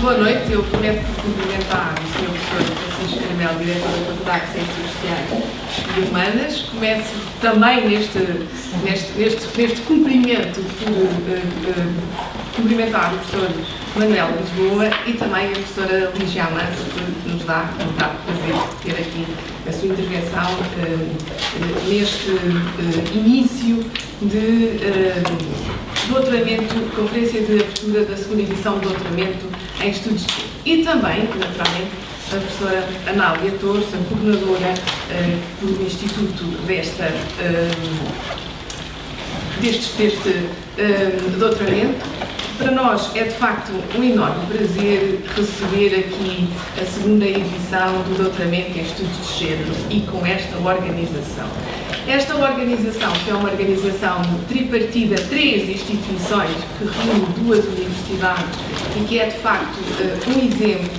Boa noite, eu começo por cumprimentar o Sr. Professor Francisco Caramelo, diretor da Faculdade de Ciências Sociais e Humanas. Começo também neste cumprimento por cumprimentar o professor Manuel Lisboa e também a professora Lígia Amancio, que nos dá um prazer ter aqui a sua intervenção neste início de doutoramento, conferência de abertura da segunda edição de doutoramento em estudos e também, naturalmente, a professora Anália Torres, a coordenadora do Instituto deste doutoramento. Para nós é de facto um enorme prazer receber aqui a segunda edição do doutoramento em estudos de género e com esta organização. Esta organização, que é uma organização tripartida, 3 instituições que reúne 2 universidades e que é de facto um exemplo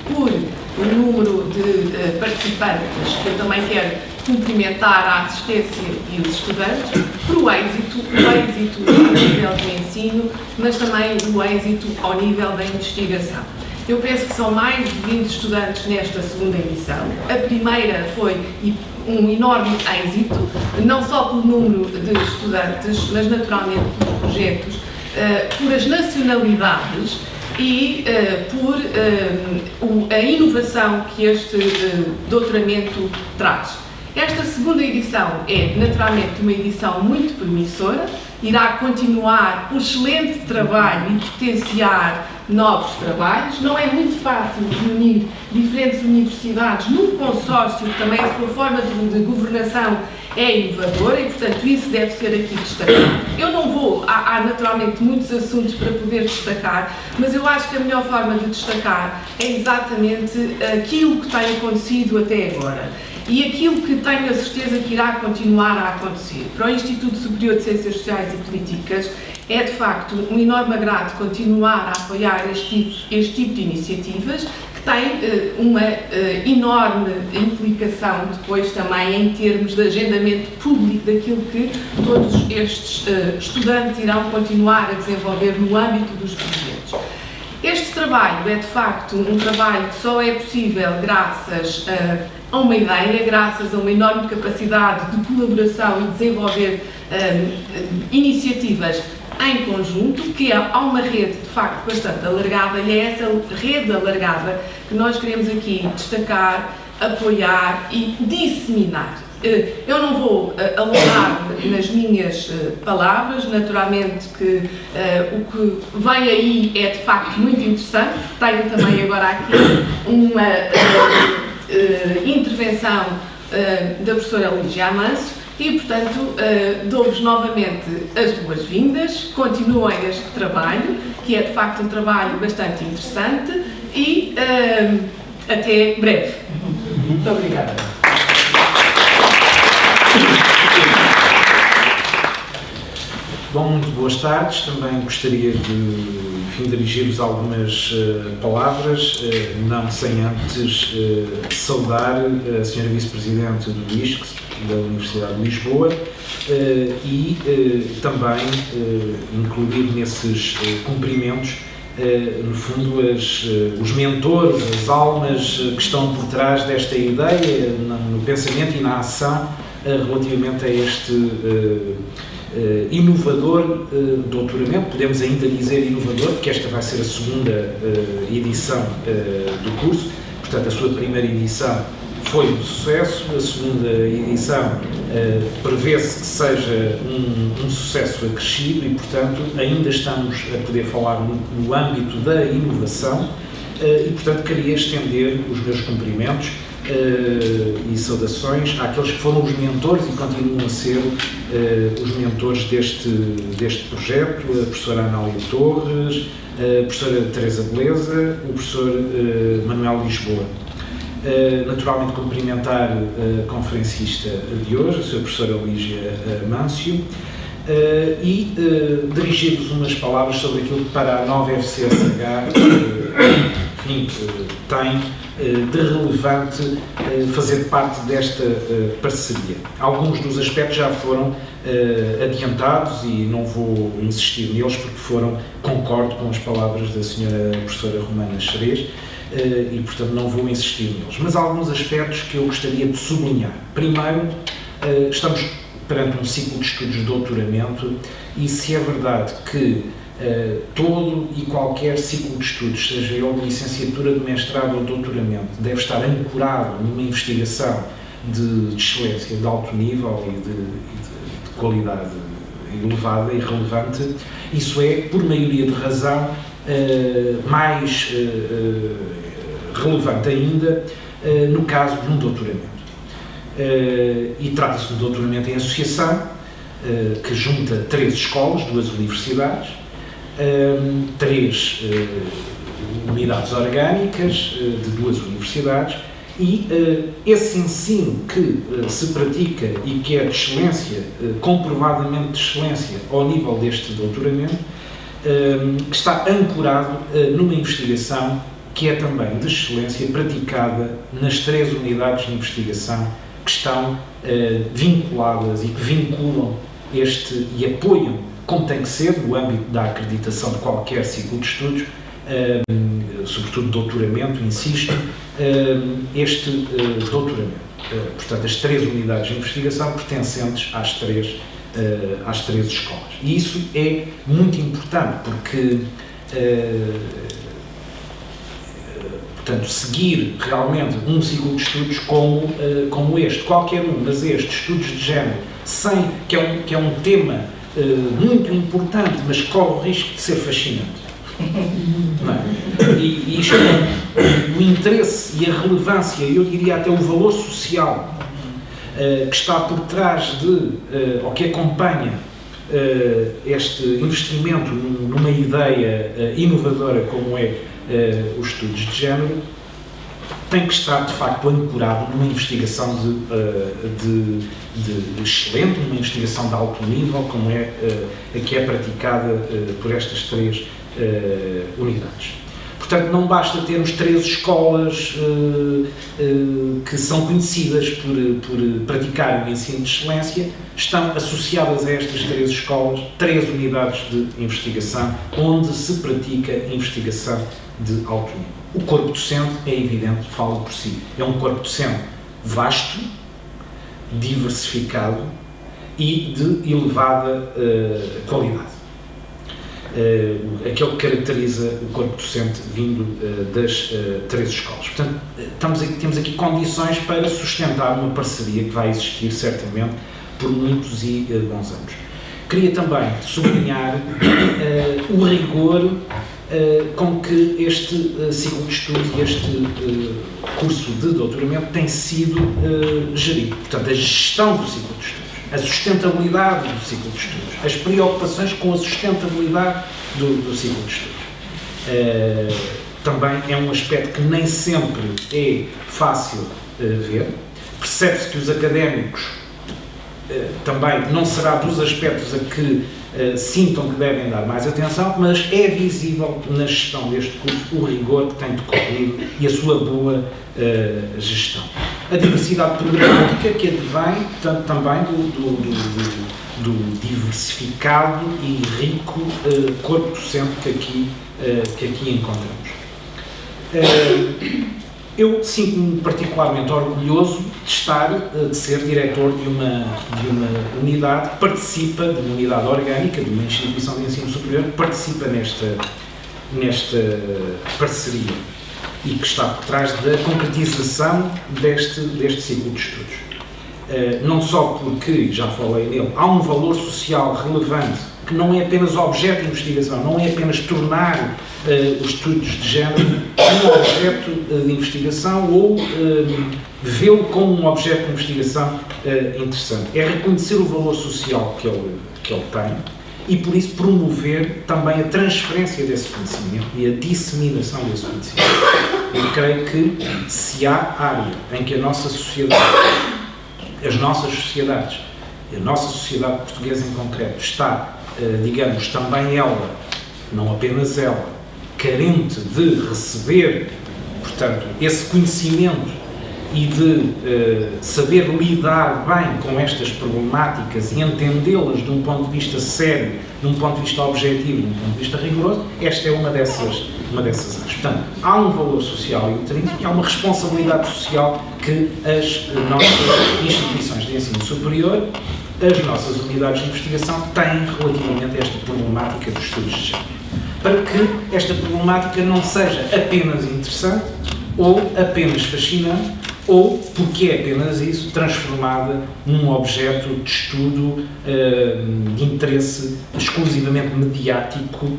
por o número de participantes, que eu também quero cumprimentar a assistência e os estudantes, por o êxito ao nível do ensino, mas também o êxito ao nível da investigação. Eu penso que são mais de 20 estudantes nesta segunda edição. A primeira foi um enorme êxito, não só pelo número de estudantes, mas naturalmente pelos projetos, por as nacionalidades e por a inovação que este doutoramento traz. Esta segunda edição é, naturalmente, uma edição muito promissora, irá continuar o excelente trabalho e potenciar novos trabalhos. Não é muito fácil reunir diferentes universidades num consórcio que também a sua forma de governação é inovadora e, portanto, isso deve ser aqui destacado. Eu não vou, há naturalmente muitos assuntos para poder destacar, mas eu acho que a melhor forma de destacar é exatamente aquilo que tem acontecido até agora. E aquilo que tenho a certeza que irá continuar a acontecer. Para o Instituto Superior de Ciências Sociais e Políticas é de facto um enorme agrado continuar a apoiar este tipo de iniciativas que têm uma enorme implicação depois também em termos de agendamento público daquilo que todos estes estudantes irão continuar a desenvolver no âmbito dos projetos. Este trabalho é de facto um trabalho que só é possível graças a uma ideia, graças a uma enorme capacidade de colaboração e desenvolver iniciativas em conjunto, que há uma rede de facto bastante alargada e é essa rede alargada que nós queremos aqui destacar, apoiar e disseminar. Eu não vou alongar-me nas minhas palavras, naturalmente que o que vem aí é de facto muito interessante. Tenho também agora aqui uma intervenção da professora Lígia Amancio e, portanto, dou-vos novamente as boas-vindas, continuem este trabalho, que é de facto um trabalho bastante interessante e até breve. Muito obrigada. Bom, muito boas tardes. Também gostaria de dirigir-vos algumas palavras, não sem antes saudar a Sra. Vice-Presidente do ISCS, da Universidade de Lisboa, e também incluir nesses cumprimentos, no fundo, os mentores, as almas que estão por trás desta ideia, no pensamento e na ação, relativamente a este inovador doutoramento. Podemos ainda dizer inovador, porque esta vai ser a segunda edição do curso. Portanto, a sua primeira edição foi um sucesso, a segunda edição prevê-se que seja um sucesso acrescido e, portanto, ainda estamos a poder falar no âmbito da inovação e, portanto, queria estender os meus cumprimentos e saudações àqueles que foram os mentores e continuam a ser os mentores deste projeto, a professora Anália Torres, a professora Teresa Beleza, o professor Manuel Lisboa. Naturalmente cumprimentar a conferencista de hoje, a sua professora Lígia Amancio, e dirigir-vos umas palavras sobre aquilo que para a nova FCSH enfim, tem de relevante fazer parte desta parceria. Alguns dos aspectos já foram adiantados e não vou insistir neles porque concordo com as palavras da senhora professora Romana Xerez, e, portanto, não vou insistir neles. Mas há alguns aspectos que eu gostaria de sublinhar. Primeiro, estamos perante um ciclo de estudos de doutoramento e se é verdade que todo e qualquer ciclo de estudos, seja ele de licenciatura, de mestrado ou de doutoramento, deve estar ancorado numa investigação de excelência, de alto nível e de qualidade elevada e relevante. Isso é, por maioria de razão, mais relevante ainda no caso de um doutoramento. E trata-se de um doutoramento em associação, que junta 3 escolas, 2 universidades, 3 unidades orgânicas de 2 universidades, e esse ensino que se pratica e que é de excelência, comprovadamente de excelência ao nível deste doutoramento, está ancorado numa investigação que é também de excelência praticada nas 3 unidades de investigação que estão vinculadas e que vinculam e apoiam, como tem que ser, no âmbito da acreditação de qualquer ciclo de estudos, sobretudo doutoramento, insisto, este doutoramento. Portanto, as 3 unidades de investigação pertencentes às 3 escolas. E isso é muito importante porque, portanto, seguir realmente um ciclo de estudos como este, qualquer um, mas estudos de género, que é um tema muito importante, mas corre o risco de ser fascinante. Não é? E isto é o interesse e a relevância, eu diria até o valor social que está por trás ou que acompanha este investimento numa ideia inovadora como é os estudos de género, tem que estar de facto ancorado numa investigação de excelente, numa investigação de alto nível, como é a que é praticada por estas 3 unidades. Portanto, não basta termos 3 escolas que são conhecidas por praticar o ensino de excelência, estão associadas a estas 3 escolas 3 unidades de investigação, onde se pratica investigação de alto nível. O corpo docente, é evidente, fala por si. É um corpo docente vasto, diversificado e de elevada qualidade. Aquele que caracteriza o corpo docente vindo das 3 escolas. Portanto, temos aqui condições para sustentar uma parceria que vai existir certamente por muitos e bons anos. Queria também sublinhar o rigor com que este ciclo de estudos e este curso de doutoramento tem sido gerido. Portanto, a gestão do ciclo de estudos, a sustentabilidade do ciclo de estudos, as preocupações com a sustentabilidade do ciclo de estudos. Também é um aspecto que nem sempre é fácil ver. Percebe-se que os académicos também não será dos aspectos a que sintam que devem dar mais atenção, mas é visível na gestão deste curso o rigor que tem decorrido e a sua boa gestão. A diversidade programática que advém também do diversificado e rico corpo docente que aqui encontramos. Eu sinto-me particularmente orgulhoso de ser diretor de uma unidade que participa, de uma unidade orgânica, de uma instituição de ensino superior, que participa nesta parceria e que está por trás da concretização deste ciclo de estudos. Não só porque, já falei nele, há um valor social relevante que não é apenas objeto de investigação, não é apenas tornar os estudos de género um objeto de investigação ou vê-lo como um objeto de investigação interessante. É reconhecer o valor social que ele tem e, por isso, promover também a transferência desse conhecimento e a disseminação desse conhecimento. Eu creio que se há área em que a nossa sociedade, as nossas sociedades, a nossa sociedade portuguesa em concreto, está, digamos, também ela, não apenas ela, carente de receber, portanto, esse conhecimento e de saber lidar bem com estas problemáticas e entendê-las de um ponto de vista sério num ponto de vista objetivo, num ponto de vista rigoroso, esta é uma dessas áreas. Portanto, há um valor social intrínseco e há uma responsabilidade social que as nossas instituições de ensino superior, as nossas unidades de investigação têm relativamente a esta problemática dos estudos de género. Para que esta problemática não seja apenas interessante ou apenas fascinante, ou, porque é apenas isso, transformada num objeto de estudo de interesse exclusivamente mediático,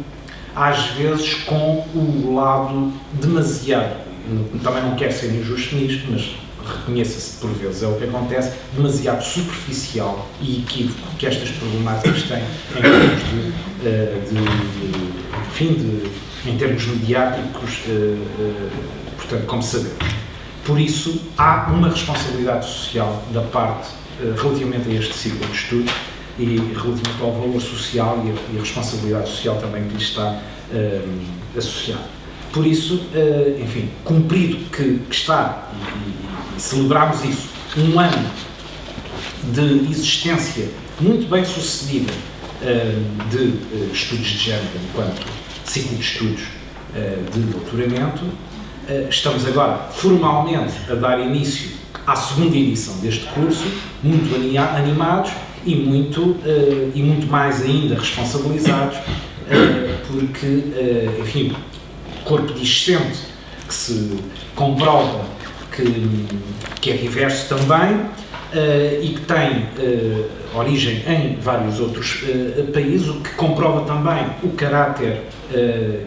às vezes com o lado demasiado, também não quero ser injusto nisto, mas reconheça-se por vezes, é o que acontece, demasiado superficial e equívoco que estas problemáticas têm em termos em termos mediáticos, portanto, como sabemos. Por isso, há uma responsabilidade social da parte, relativamente a este ciclo de estudo e relativamente ao valor social e a responsabilidade social também que lhe está associada. Por isso, enfim, cumprido que está, e celebramos isso, um ano de existência muito bem sucedida de estudos de género enquanto ciclo de estudos de doutoramento, estamos agora formalmente a dar início à segunda edição deste curso, muito animados e muito mais ainda responsabilizados, porque, enfim, corpo discente que se comprova que é diverso também e que tem origem em vários outros países, o que comprova também o caráter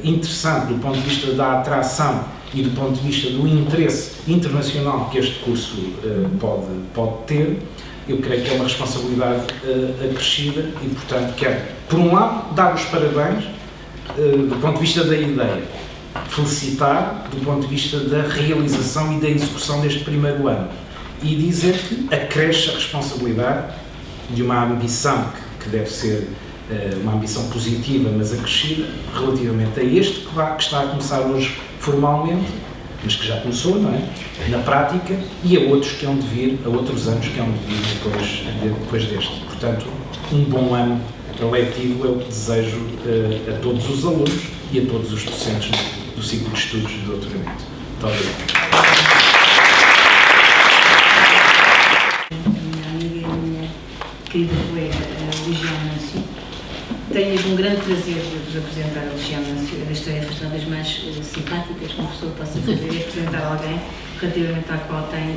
interessante do ponto de vista da atração e do ponto de vista do interesse internacional que este curso pode ter. Eu creio que é uma responsabilidade acrescida e, portanto, quero, por um lado, dar os parabéns do ponto de vista da ideia, felicitar do ponto de vista da realização e da execução deste primeiro ano e dizer que acresce a responsabilidade de uma ambição que deve ser uma ambição positiva, mas acrescida, relativamente a este que está a começar hoje formalmente, mas que já começou, não é? Na prática, e a outros que hão de vir, a outros anos que hão de vir depois deste. Portanto, um bom ano letivo é o que desejo a todos os alunos e a todos os docentes do ciclo de estudos de doutoramento. Muito obrigado. Minha amiga e minha querida colega Lígia Amâncio, tenho mesmo um grande prazer de vos apresentar a Lígia Amâncio, das tarefas talvez mais simpáticas que uma pessoa possa fazer é apresentar alguém relativamente à qual tem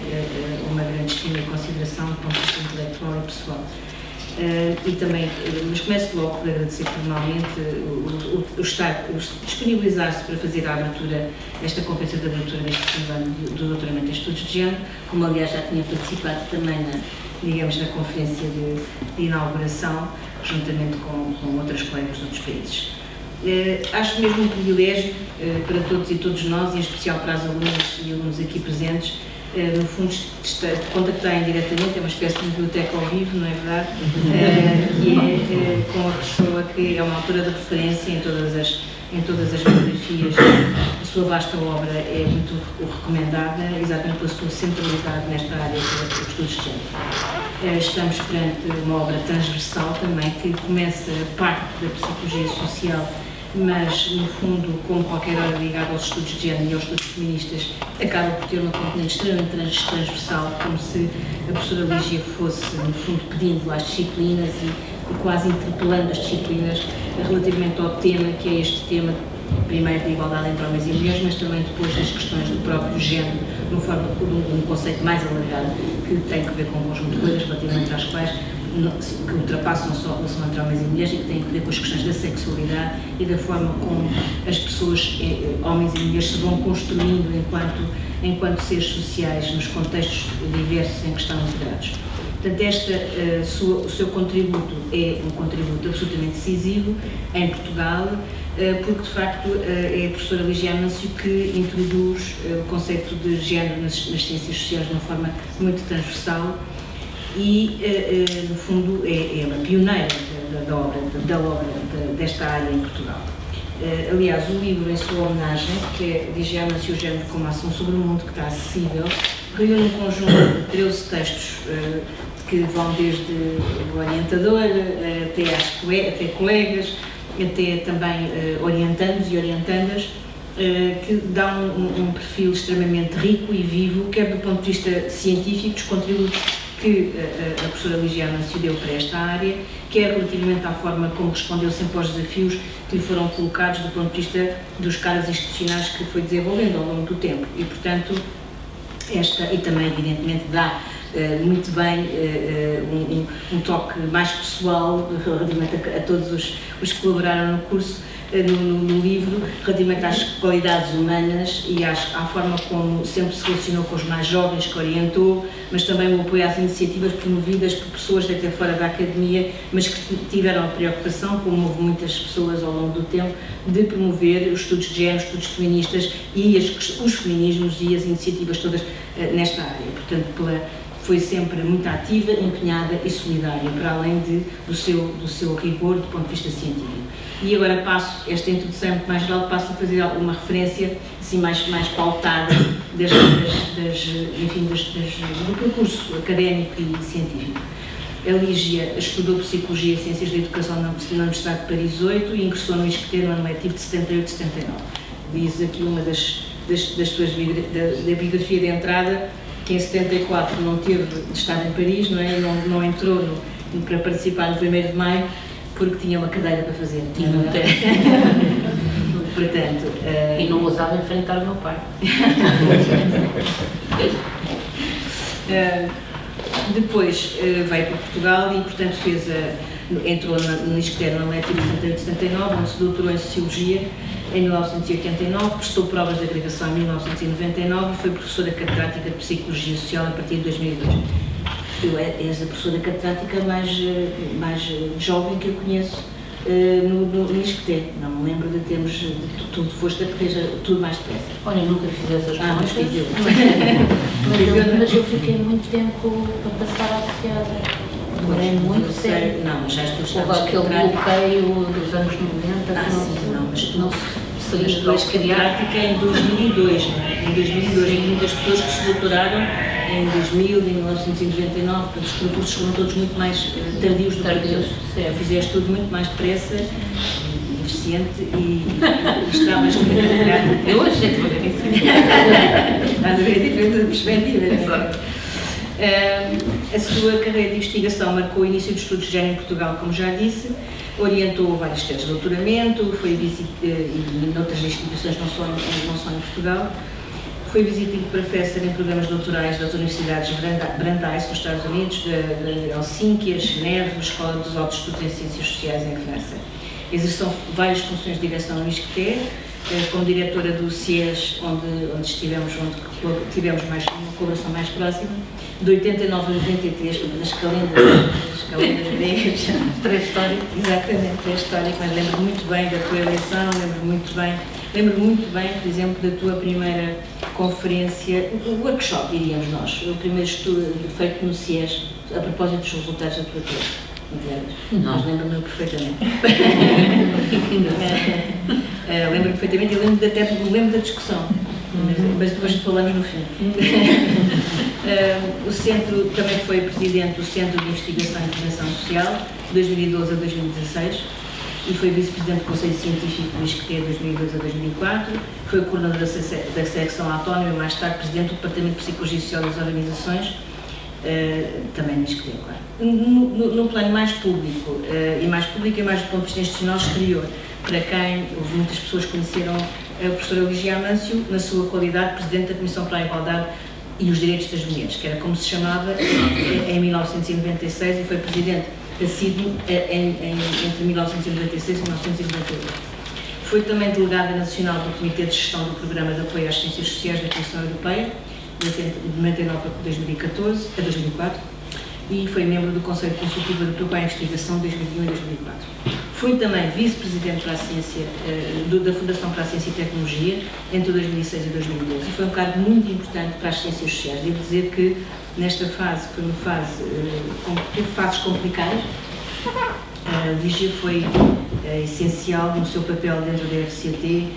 uma grande estima e consideração do ponto de vista intelectual e pessoal. E também, mas começo logo por agradecer formalmente disponibilizar-se para fazer a abertura desta conferência de abertura deste segundo ano do doutoramento em estudos de género, como aliás já tinha participado também na conferência de inauguração, juntamente com outras colegas de outros países. Acho mesmo um privilégio para todos e todos nós, e em especial para as alunas e alunos aqui presentes, no fundo, contactarem diretamente, é uma espécie de biblioteca ao vivo, não é verdade? Que é com a pessoa que é uma autora de referência em todas as biografias. A sua vasta obra é muito recomendada, exatamente pela sua centralidade nesta área dos estudos de género. Estamos perante uma obra transversal também, que começa parte da psicologia social, mas, no fundo, como qualquer área ligada aos estudos de género e aos estudos feministas, acaba por ter uma componente extremamente transversal, como se a professora Lígia fosse, no fundo, pedindo às disciplinas e quase interpelando as disciplinas relativamente ao tema, que é este tema, primeiro, da igualdade entre homens e mulheres, mas também depois das questões do próprio género, de um conceito mais alargado, que tem que ver com um conjunto de coisas relativamente às quais que ultrapassam só a relação entre homens e mulheres e que têm a ver com as questões da sexualidade e da forma como as pessoas, homens e mulheres, se vão construindo enquanto seres sociais nos contextos diversos em que estão integrados. Portanto, o seu contributo é um contributo absolutamente decisivo em Portugal, porque de facto é a professora Lígia Amâncio que introduz o conceito de género nas ciências sociais de uma forma muito transversal e, no fundo, é uma pioneira da obra desta área em Portugal. Aliás, o livro em sua homenagem, que é Lígia Amâncio e o género como ação sobre o mundo, que está acessível, reúne um conjunto de 13 textos que vão desde o orientador até colegas, até também orientandos e orientandas, que dão um perfil extremamente rico e vivo, quer do ponto de vista científico, dos contributos que a professora Ligiana se deu para esta área, quer relativamente à forma como respondeu sempre aos desafios que lhe foram colocados do ponto de vista dos cargos institucionais que foi desenvolvendo ao longo do tempo. E, portanto, e também, evidentemente, dá muito bem um toque mais pessoal relativamente a todos os que colaboraram no curso, no livro, relativamente às qualidades humanas e à forma como sempre se relacionou com os mais jovens, que orientou, mas também o apoio às iniciativas promovidas por pessoas até fora da academia, mas que tiveram a preocupação, como houve muitas pessoas ao longo do tempo, de promover os estudos de género, os estudos feministas e os feminismos e as iniciativas todas nesta área. Portanto, foi sempre muito ativa, empenhada e solidária, para além do seu rigor do ponto de vista científico. E agora esta introdução muito mais geral, passo a fazer alguma referência assim, mais pautada do percurso académico e científico. A Lígia estudou Psicologia e Ciências da Educação na Universidade de Paris 8 e ingressou no ISCTE no ano letivo de 78-79. Diz aqui uma das suas da biografia de entrada, que em 74 não teve de estar em Paris, não é? Não entrou para participar no 1º de Maio, porque tinha uma cadeira para fazer. Tinha um tempo. Portanto, e não ousava enfrentar o meu pai. Depois veio para Portugal e, portanto, entrou no ISCTE no ano letivo de 78-79, onde se doutorou em Sociologia em 1989, prestou provas de agregação em 1999 e foi professora catedrática de Psicologia Social a partir de 2002. És a professora catedrática mais jovem que eu conheço no ISCTE. Não me lembro de termos, tu foste a correr tudo mais depressa. Olha, nunca fiz essas coisas. Mas fiz eu. Mas eu fiquei muito tempo para passar associada. Demorei muito tempo. Não, mas já estou houve aquele bloqueio dos anos 90. Não, mas tu não se catedrática em 2002, não é? Em 2002, tem muitas pessoas que se doutoraram em 2000, em 1999, portanto os percursos foram todos muito mais tardios do que aqueles. Fizeste tudo muito mais depressa, eficiente e estavas catedrática. Eu achei que foi Estás a ver a diferença de perspectiva. Exato. A sua carreira de investigação marcou o início dos estudos de género em Portugal, como já disse, orientou vários teses de doutoramento, foi e noutras instituições, não só em Portugal. Foi visiting professor em programas doutorais das universidades Brandeis, nos Estados Unidos, de Helsínquia, Geneve, na Escola dos Altos Estudos em Ciências Sociais em França. Exerceu várias funções de direção no ISCTE, como diretora do CIES, onde tivemos uma colaboração mais próxima, de 89 a 93, nas calendas gregas, pré-histórico, exatamente, pré-histórico, mas lembro muito bem da tua eleição, lembro muito bem, por exemplo, da tua primeira conferência, o workshop, diríamos nós, o primeiro estudo feito no CIES, a propósito dos resultados da tua tese. Mas lembro-me perfeitamente. Lembro-me perfeitamente e lembro da discussão, mas depois falamos no fim. O centro também foi presidente do Centro de Investigação e Intervenção Social, de 2012 a 2016, e foi vice-presidente do Conselho Científico do ISCTE de 2002 a 2004, foi coordenador da secção autónoma e mais tarde presidente do Departamento de Psicologia Social das Organizações, também no ISCTE, claro. No plano mais público, e mais do ponto de vista institucional exterior, para quem houve muitas pessoas que conheceram a professora Ligia Amâncio na sua qualidade de Presidente da Comissão para a Igualdade e os Direitos das Mulheres, que era como se chamava em 1996 e foi Presidente da CIDM entre 1996 e 1998. Foi também Delegada Nacional do Comitê de Gestão do Programa de Apoio às Ciências Sociais da Comissão Europeia, de 99 a 2004, e foi membro do Conselho Consultivo Europeu para a Investigação de 2001 e 2004. Foi também vice-presidente da Fundação para a Ciência e Tecnologia entre 2006 e 2012 e foi um cargo muito importante para as ciências sociais. Devo dizer que nesta fase, foi uma fase com fases complicadas, a Lígia foi essencial no seu papel dentro da FCT,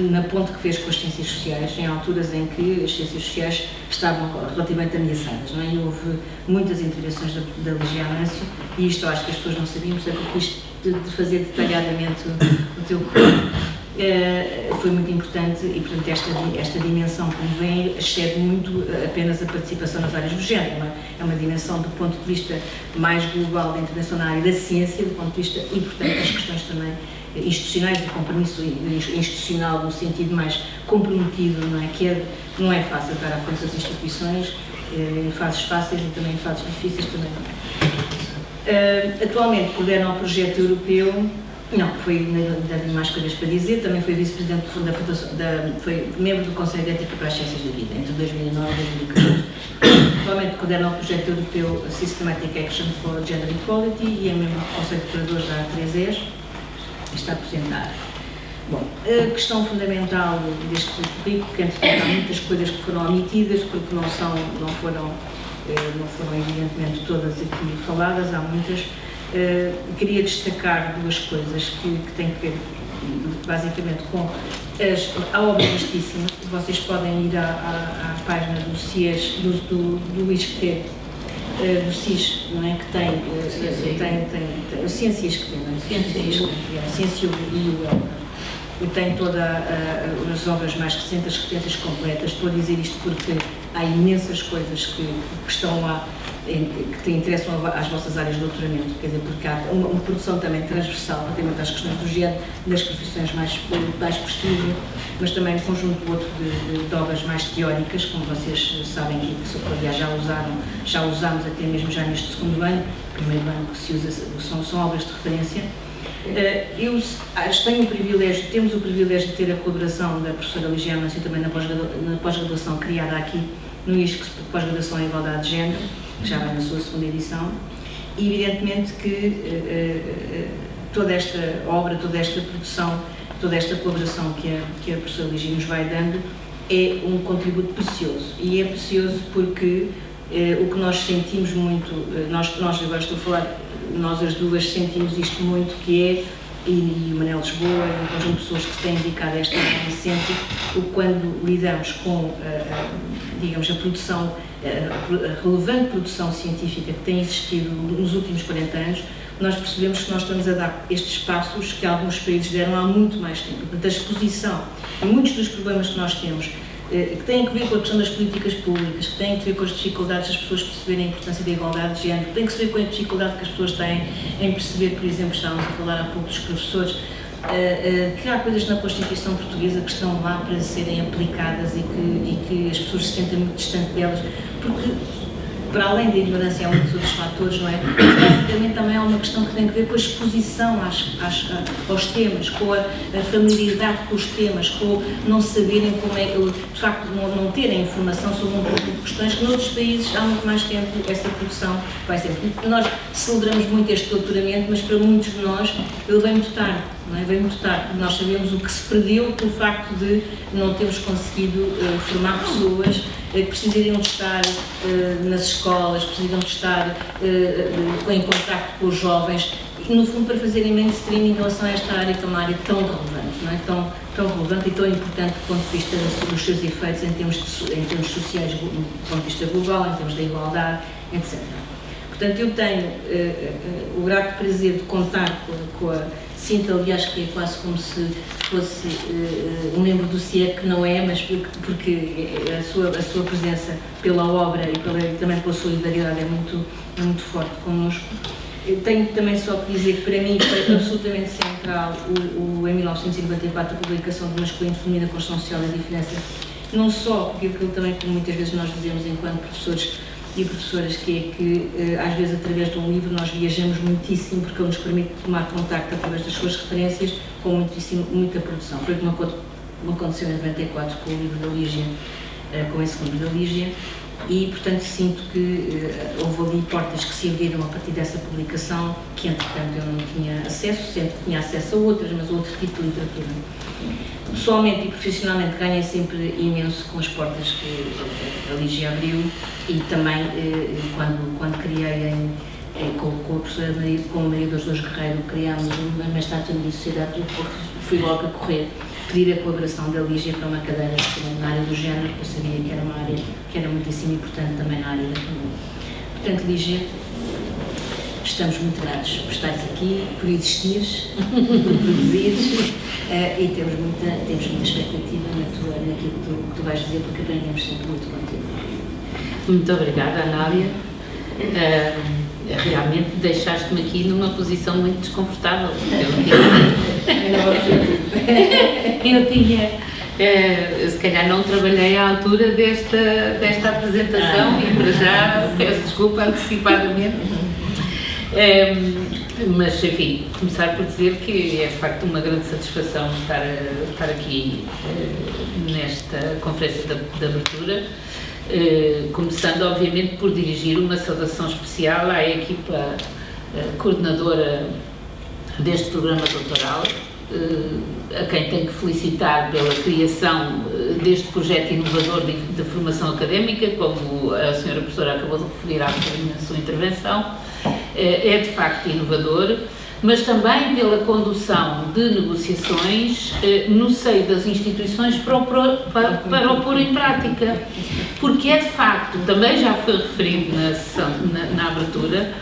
na ponte que fez com as ciências sociais, em alturas em que as ciências sociais estavam relativamente ameaçadas, não é? E houve muitas intervenções da Legião Anâncio, e isto eu acho que as pessoas não sabiam, portanto eu quis de fazer detalhadamente o teu currículo. Foi muito importante e, portanto, esta dimensão, como vem, excede muito apenas a participação nas áreas do género. É uma dimensão do ponto de vista mais global da intervenção na área da ciência, do ponto de vista, e, portanto, as questões também institucionais, do compromisso institucional no sentido mais comprometido, não é? Não é fácil estar à frente das instituições, em fases fáceis e também em fases difíceis também não é. Atualmente coordena o projeto europeu. Não, tenho mais coisas para dizer, também foi vice-presidente da Fundação, foi membro do Conselho de Ética para as Ciências da Vida, entre 2009 e 2014. Atualmente coordena o projeto europeu Systematic Action for Gender Equality e é membro do Conselho de Curadores da A3ES, está aposentado. Bom, a questão fundamental deste currículo, que entretanto há muitas coisas que foram omitidas, porque não foram evidentemente todas aqui faladas, há muitas. Queria destacar duas coisas que têm que ver basicamente com a obra vastíssima. Vocês podem ir à página do CIES, do ISCTE, do CIS, não é? Que tem Ciências que tem, não é? Ciência e tem todas as obras mais recentes, as referências completas. Estou a dizer isto porque há imensas coisas que estão lá, que te interessam às vossas áreas de doutoramento, quer dizer, porque há uma produção também transversal relativamente às questões do género, das profissões mais prestígio, mas também um conjunto outro de obras mais teóricas, como vocês sabem que aliás já usámos até mesmo já neste segundo ano, primeiro ano que se usa, são obras de referência. Temos o privilégio de ter a colaboração da professora Ligia Amâncio também na pós-graduação criada aqui no ISCTE, pós-graduação em Igualdade de Género, que já vai na sua segunda edição, e evidentemente que toda esta obra, toda esta produção, toda esta colaboração que a professora Ligia nos vai dando é um contributo precioso, e é precioso porque o que nós sentimos muito, nós agora estou a falar, nós as duas sentimos isto muito, que é, e o Manel Lisboa e um conjunto de pessoas que se têm dedicado a esta área recente, quando lidamos com, digamos, a produção, a relevante produção científica que tem existido nos últimos 40 anos, nós percebemos que nós estamos a dar estes passos que alguns países deram há muito mais tempo. Portanto, a exposição e muitos dos problemas que nós temos, que têm a ver com a questão das políticas públicas, que têm a ver com as dificuldades das pessoas perceberem a importância da igualdade de género, que têm a ver com a dificuldade que as pessoas têm em perceber, por exemplo, estávamos a falar há pouco dos professores, que há coisas na Constituição Portuguesa que estão lá para serem aplicadas e que as pessoas se sentem muito distantes delas, porque para além da ignorância há muitos outros fatores, não é? Mas basicamente também há uma questão que tem a ver com a exposição aos temas, com a familiaridade com os temas, com não saberem como é, de facto não terem informação sobre um conjunto de questões que noutros países há muito mais tempo essa produção vai ser. Nós celebramos muito este doutoramento, mas para muitos de nós ele vem muito tarde. Não é? Vem muito tarde. Nós sabemos o que se perdeu pelo facto de não termos conseguido formar pessoas que precisariam de estar nas escolas, precisam de estar em contacto com os jovens, e, no fundo, para fazerem mainstream em relação a esta área, que é uma área tão relevante, não é? Tão relevante e tão importante do ponto de vista dos seus efeitos em termos sociais, do ponto de vista global, em termos da igualdade, etc. Portanto, eu tenho o grato prazer de contar com a Cinta, aliás, que é quase como se fosse um membro do CIEC, que não é, mas porque a sua presença pela obra e também pela solidariedade é muito forte connosco. Eu tenho também só que dizer que para mim foi absolutamente central em 1954 a publicação do Masculino, Feminino, a Construção Social e a Diferença, não só porque aquilo também, como muitas vezes nós dizemos enquanto professores e professoras, que é que às vezes através de um livro nós viajamos muitíssimo, porque ele nos permite tomar contacto através das suas referências com muita produção. Foi como aconteceu em 94 com o livro da Lígia, com esse livro da Lígia, e portanto sinto que houve ali portas que se abriram a partir dessa publicação, que entretanto eu não tinha acesso, sempre tinha acesso a outras, mas a outro tipo de literatura. Pessoalmente e profissionalmente ganhei sempre imenso com as portas que a Lígia abriu, e também quando criei com a professora Maria dos Dores Guerreiro, criámos uma estátua de sociedade, fui logo a correr pedir a colaboração da Lígia para uma cadeira na área do género, que eu sabia que era uma área que era muitíssimo importante também na área da família. Portanto, Lígia, estamos muito gratos por estares aqui, por existires, por produzires, e temos muita expectativa naquilo que tu vais dizer, porque aprendemos sempre muito contigo. Muito obrigada, Anália. Realmente deixaste-me aqui numa posição muito desconfortável. Eu tinha se calhar não trabalhei à altura desta apresentação e para já peço desculpa antecipadamente. Mas, enfim, começar por dizer que é de facto uma grande satisfação estar aqui nesta conferência de abertura, começando obviamente por dirigir uma saudação especial à equipa coordenadora deste programa doutoral, a quem tenho que felicitar pela criação deste projeto inovador de formação académica, como a senhora professora acabou de referir há bocadinho na sua intervenção. É de facto inovador, mas também pela condução de negociações no seio das instituições para o pôr em prática, porque é de facto, também já foi referido na abertura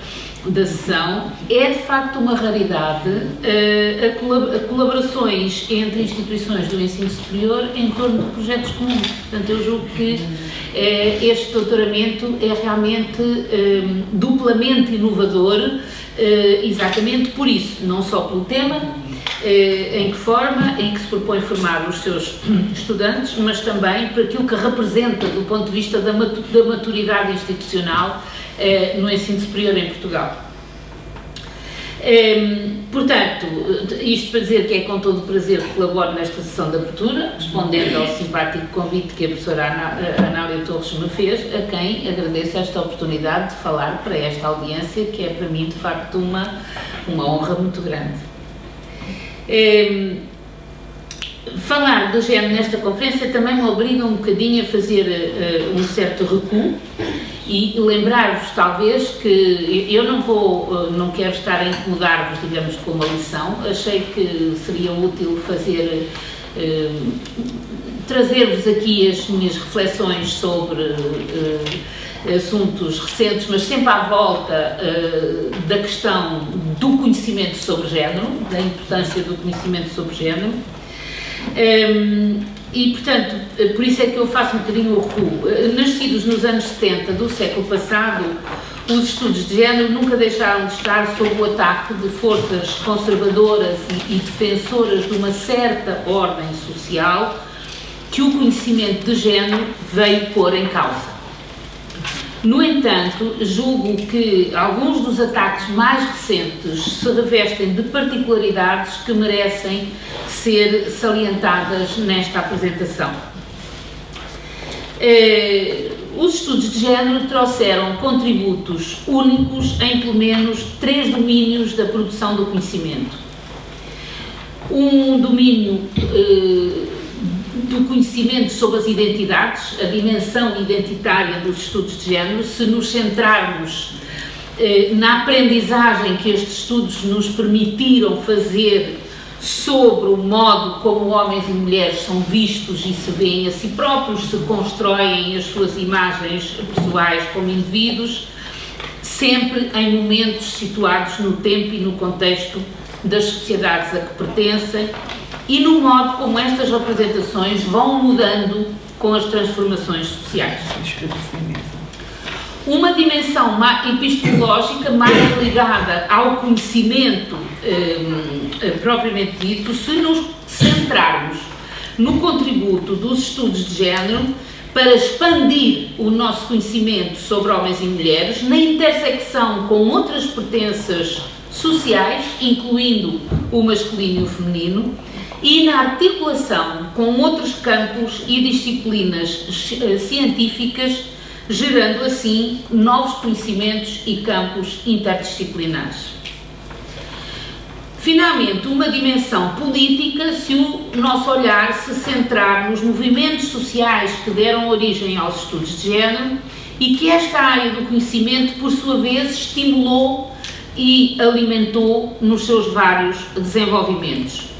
da sessão, é de facto uma raridade a colaborações entre instituições do ensino superior em torno de projetos comuns. Portanto, eu julgo que este doutoramento é realmente duplamente inovador, exatamente por isso, não só pelo tema, em que forma, em que se propõe formar os seus estudantes, mas também por aquilo que representa do ponto de vista da maturidade institucional no ensino superior em Portugal. Portanto, isto para dizer que é com todo o prazer que colaboro nesta sessão de abertura, respondendo ao simpático convite que a professora Anália Torres me fez, a quem agradeço esta oportunidade de falar para esta audiência, que é para mim de facto uma honra muito grande. Falar do género nesta conferência também me obriga um bocadinho a fazer um certo recuo e lembrar-vos talvez que eu não quero estar a incomodar-vos, digamos, com uma lição. Achei que seria útil trazer-vos aqui as minhas reflexões sobre assuntos recentes, mas sempre à volta da questão do conhecimento sobre género, da importância do conhecimento sobre género. E, portanto, por isso é que eu faço um bocadinho o recuo. Nascidos nos anos 70 do século passado, os estudos de género nunca deixaram de estar sob o ataque de forças conservadoras e defensoras de uma certa ordem social que o conhecimento de género veio pôr em causa. No entanto, julgo que alguns dos ataques mais recentes se revestem de particularidades que merecem ser salientadas nesta apresentação. Os estudos de género trouxeram contributos únicos em pelo menos 3 domínios da produção do conhecimento. Um domínio do conhecimento sobre as identidades, a dimensão identitária dos estudos de género, se nos centrarmos na aprendizagem que estes estudos nos permitiram fazer sobre o modo como homens e mulheres são vistos e se veem a si próprios, se constroem as suas imagens pessoais como indivíduos, sempre em momentos situados no tempo e no contexto das sociedades a que pertencem, e no modo como estas representações vão mudando com as transformações sociais. Uma dimensão epistemológica mais ligada ao conhecimento propriamente dito, se nos centrarmos no contributo dos estudos de género para expandir o nosso conhecimento sobre homens e mulheres na intersecção com outras pertenças sociais, incluindo o masculino e o feminino, e na articulação com outros campos e disciplinas científicas, gerando assim novos conhecimentos e campos interdisciplinares. Finalmente, uma dimensão política, se o nosso olhar se centrar nos movimentos sociais que deram origem aos estudos de género e que esta área do conhecimento, por sua vez, estimulou e alimentou nos seus vários desenvolvimentos.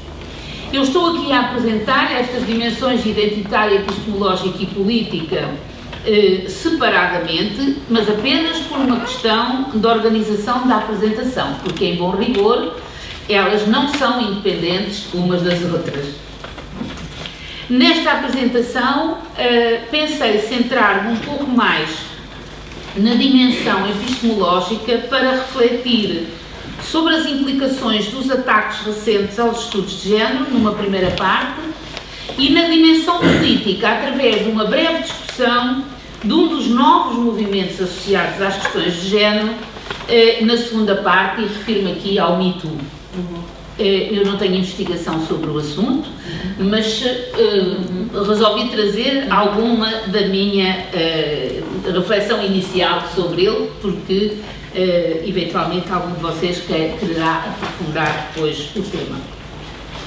Eu estou aqui a apresentar estas dimensões identitária, epistemológica e política separadamente, mas apenas por uma questão de organização da apresentação, porque, em bom rigor, elas não são independentes umas das outras. Nesta apresentação, pensei centrar-me um pouco mais na dimensão epistemológica para refletir sobre as implicações dos ataques recentes aos estudos de género, numa primeira parte, e na dimensão política, através de uma breve discussão de um dos novos movimentos associados às questões de género, na segunda parte, e refiro-me aqui ao Me Too. Eu não tenho investigação sobre o assunto, mas resolvi trazer alguma da minha reflexão inicial sobre ele, porque eventualmente algum de vocês quererá aprofundar depois o tema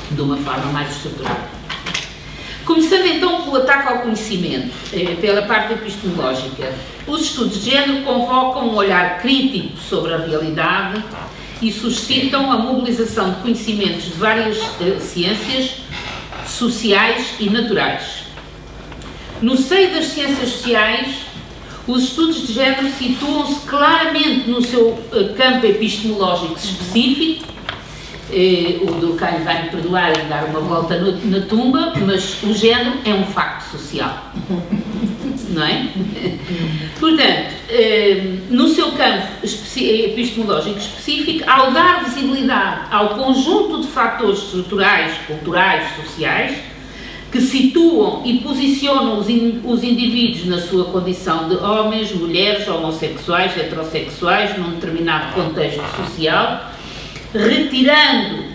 de uma forma mais estruturada. Começando então pelo ataque ao conhecimento, pela parte epistemológica. Os estudos de género convocam um olhar crítico sobre a realidade e suscitam a mobilização de conhecimentos de várias ciências sociais e naturais. No seio das ciências sociais, os estudos de género situam-se claramente no seu campo epistemológico específico. O Durkheim vai-me perdoar em dar uma volta na tumba, mas o género é um facto social, não é? Portanto, no seu campo epistemológico específico, ao dar visibilidade ao conjunto de fatores estruturais, culturais, sociais, que situam e posicionam os indivíduos na sua condição de homens, mulheres, homossexuais, heterossexuais, num determinado contexto social, retirando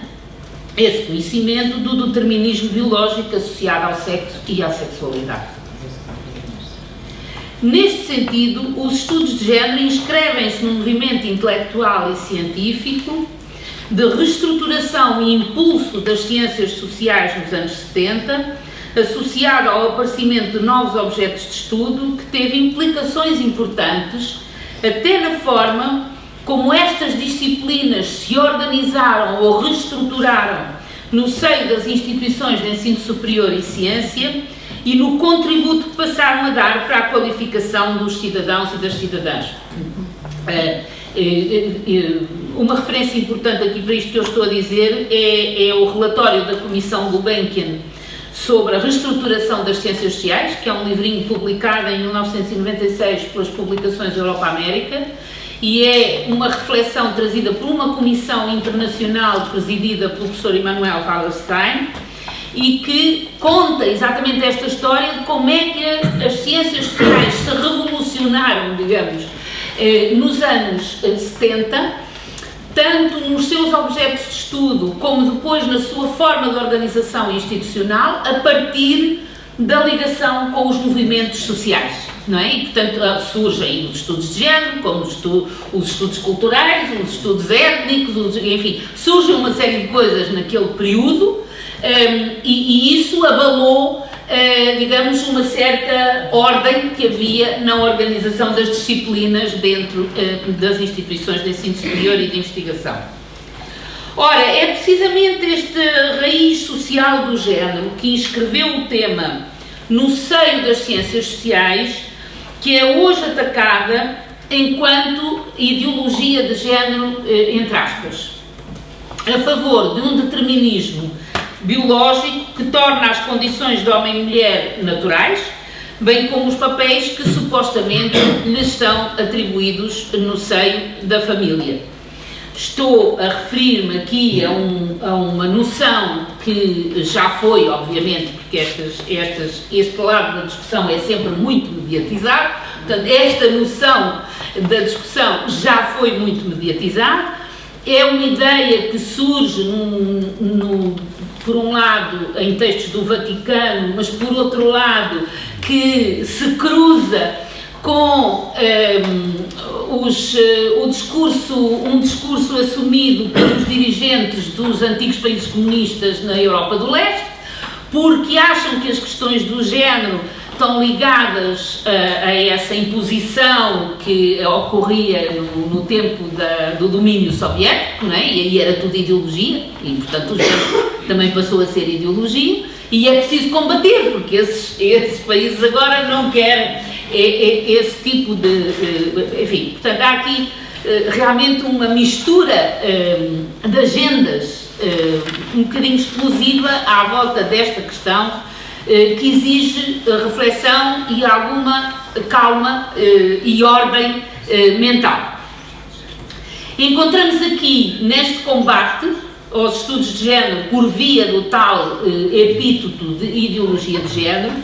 esse conhecimento do determinismo biológico associado ao sexo e à sexualidade. Neste sentido, os estudos de género inscrevem-se num movimento intelectual e científico de reestruturação e impulso das ciências sociais nos anos 70, associado ao aparecimento de novos objetos de estudo, que teve implicações importantes até na forma como estas disciplinas se organizaram ou reestruturaram no seio das instituições de ensino superior e ciência e no contributo que passaram a dar para a qualificação dos cidadãos e das cidadãs. Uma referência importante aqui para isto que eu estou a dizer é o relatório da Comissão Gulbenkian sobre a reestruturação das ciências sociais, que é um livrinho publicado em 1996 pelas Publicações Europa-América, e é uma reflexão trazida por uma comissão internacional presidida pelo professor Immanuel Wallerstein, e que conta exatamente esta história de como é que as ciências sociais se revolucionaram, digamos, nos anos 70, tanto nos seus objetos de estudo, como depois na sua forma de organização institucional, a partir da ligação com os movimentos sociais, não é? E, portanto, surgem os estudos de género, como os estudos culturais, os estudos étnicos, enfim, surge uma série de coisas naquele período, e isso abalou, digamos, uma certa ordem que havia na organização das disciplinas dentro das instituições de ensino superior e de investigação. Ora, é precisamente esta raiz social do género que inscreveu o tema no seio das ciências sociais, que é hoje atacada enquanto ideologia de género, entre aspas, a favor de um determinismo biológico que torna as condições de homem e mulher naturais, bem como os papéis que supostamente lhes são atribuídos no seio da família. Estou a referir-me aqui a uma noção que já foi, obviamente, porque este lado da discussão é sempre muito mediatizado, portanto, esta noção da discussão já foi muito mediatizada. É uma ideia que surge, por um lado, em textos do Vaticano, mas por outro lado, que se cruza com um discurso assumido pelos dirigentes dos antigos países comunistas na Europa do Leste, porque acham que as questões do género estão ligadas a essa imposição que ocorria no tempo do domínio soviético, não é? E aí era tudo ideologia, e portanto o género também passou a ser ideologia, e é preciso combater, porque esses países agora não querem esse tipo de... Enfim, portanto, há aqui realmente uma mistura de agendas um bocadinho explosiva à volta desta questão, que exige reflexão e alguma calma e ordem mental. Encontramos aqui, neste combate aos estudos de género por via do tal epíteto de ideologia de género,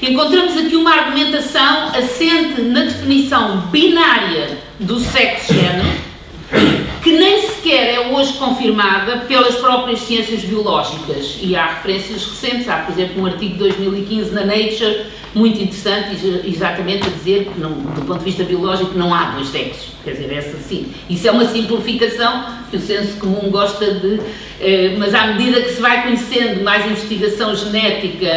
encontramos aqui uma argumentação assente na definição binária do sexo-género, que nem sequer é hoje confirmada pelas próprias ciências biológicas, e há referências recentes. Há, por exemplo, um artigo de 2015 na Nature, muito interessante, exatamente a dizer que, do ponto de vista biológico, não há dois sexos. Quer dizer, isso é uma simplificação que o senso comum gosta de... mas à medida que se vai conhecendo mais investigação genética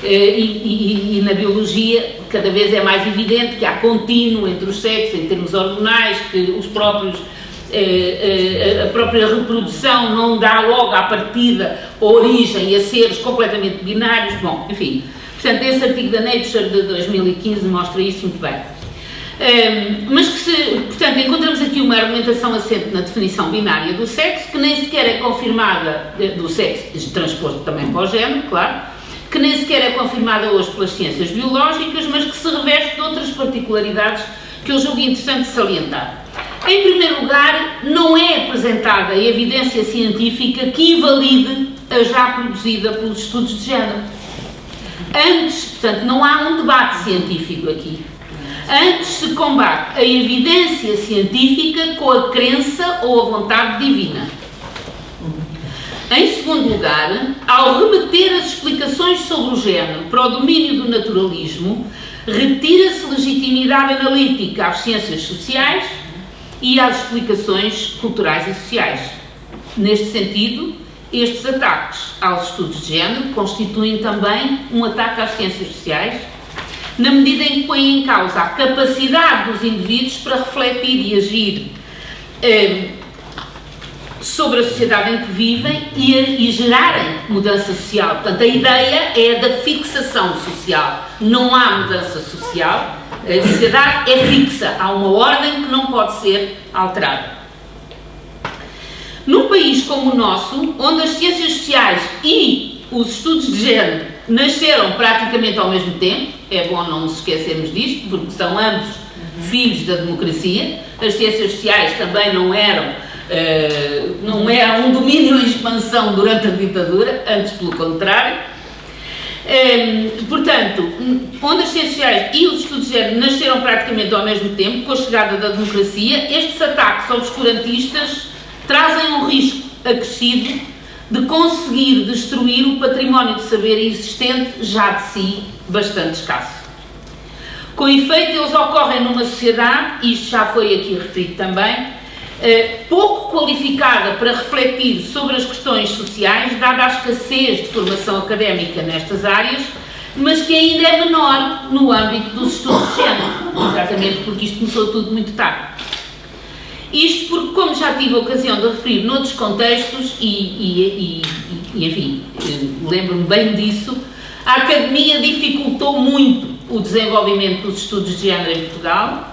e na biologia, cada vez é mais evidente que há contínuo entre os sexos, em termos hormonais, que os próprios... a própria reprodução não dá logo à partida origem a seres completamente binários. Bom, enfim, portanto, esse artigo da Nature de 2015 mostra isso muito bem. Mas portanto, encontramos aqui uma argumentação assente na definição binária do sexo, que nem sequer é confirmada, do sexo transposto também para o género, claro, que nem sequer é confirmada hoje pelas ciências biológicas, mas que se reveste de outras particularidades que eu julgo interessante salientar. Em primeiro lugar, não é apresentada a evidência científica que invalide a já produzida pelos estudos de género. Antes, portanto, não há um debate científico aqui. Antes se combate a evidência científica com a crença ou a vontade divina. Em segundo lugar, ao remeter as explicações sobre o género para o domínio do naturalismo, retira-se legitimidade analítica às ciências sociais e às explicações culturais e sociais. Neste sentido, estes ataques aos estudos de género constituem também um ataque às ciências sociais, na medida em que põem em causa a capacidade dos indivíduos para refletir e agir sobre a sociedade em que vivem e gerarem mudança social. Portanto, a ideia é da fixação social. Não há mudança social, a sociedade é fixa, há uma ordem que não pode ser alterada. Num país como o nosso, onde as ciências sociais e os estudos de género nasceram praticamente ao mesmo tempo, é bom não nos esquecermos disto, porque são ambos filhos da democracia. As ciências sociais também não eram um domínio em expansão durante a ditadura, antes pelo contrário. Portanto, onde as ciências sociais e os estudos de género nasceram praticamente ao mesmo tempo, com a chegada da democracia, estes ataques obscurantistas trazem um risco acrescido de conseguir destruir o património de saber existente, já de si bastante escasso. Com efeito, eles ocorrem numa sociedade, isto já foi aqui referido também, pouco qualificada para refletir sobre as questões sociais, dada a escassez de formação académica nestas áreas, mas que ainda é menor no âmbito dos estudos de género, exatamente porque isto começou tudo muito tarde. Isto porque, como já tive a ocasião de referir noutros contextos, enfim, lembro-me bem disso, a Academia dificultou muito o desenvolvimento dos estudos de género em Portugal,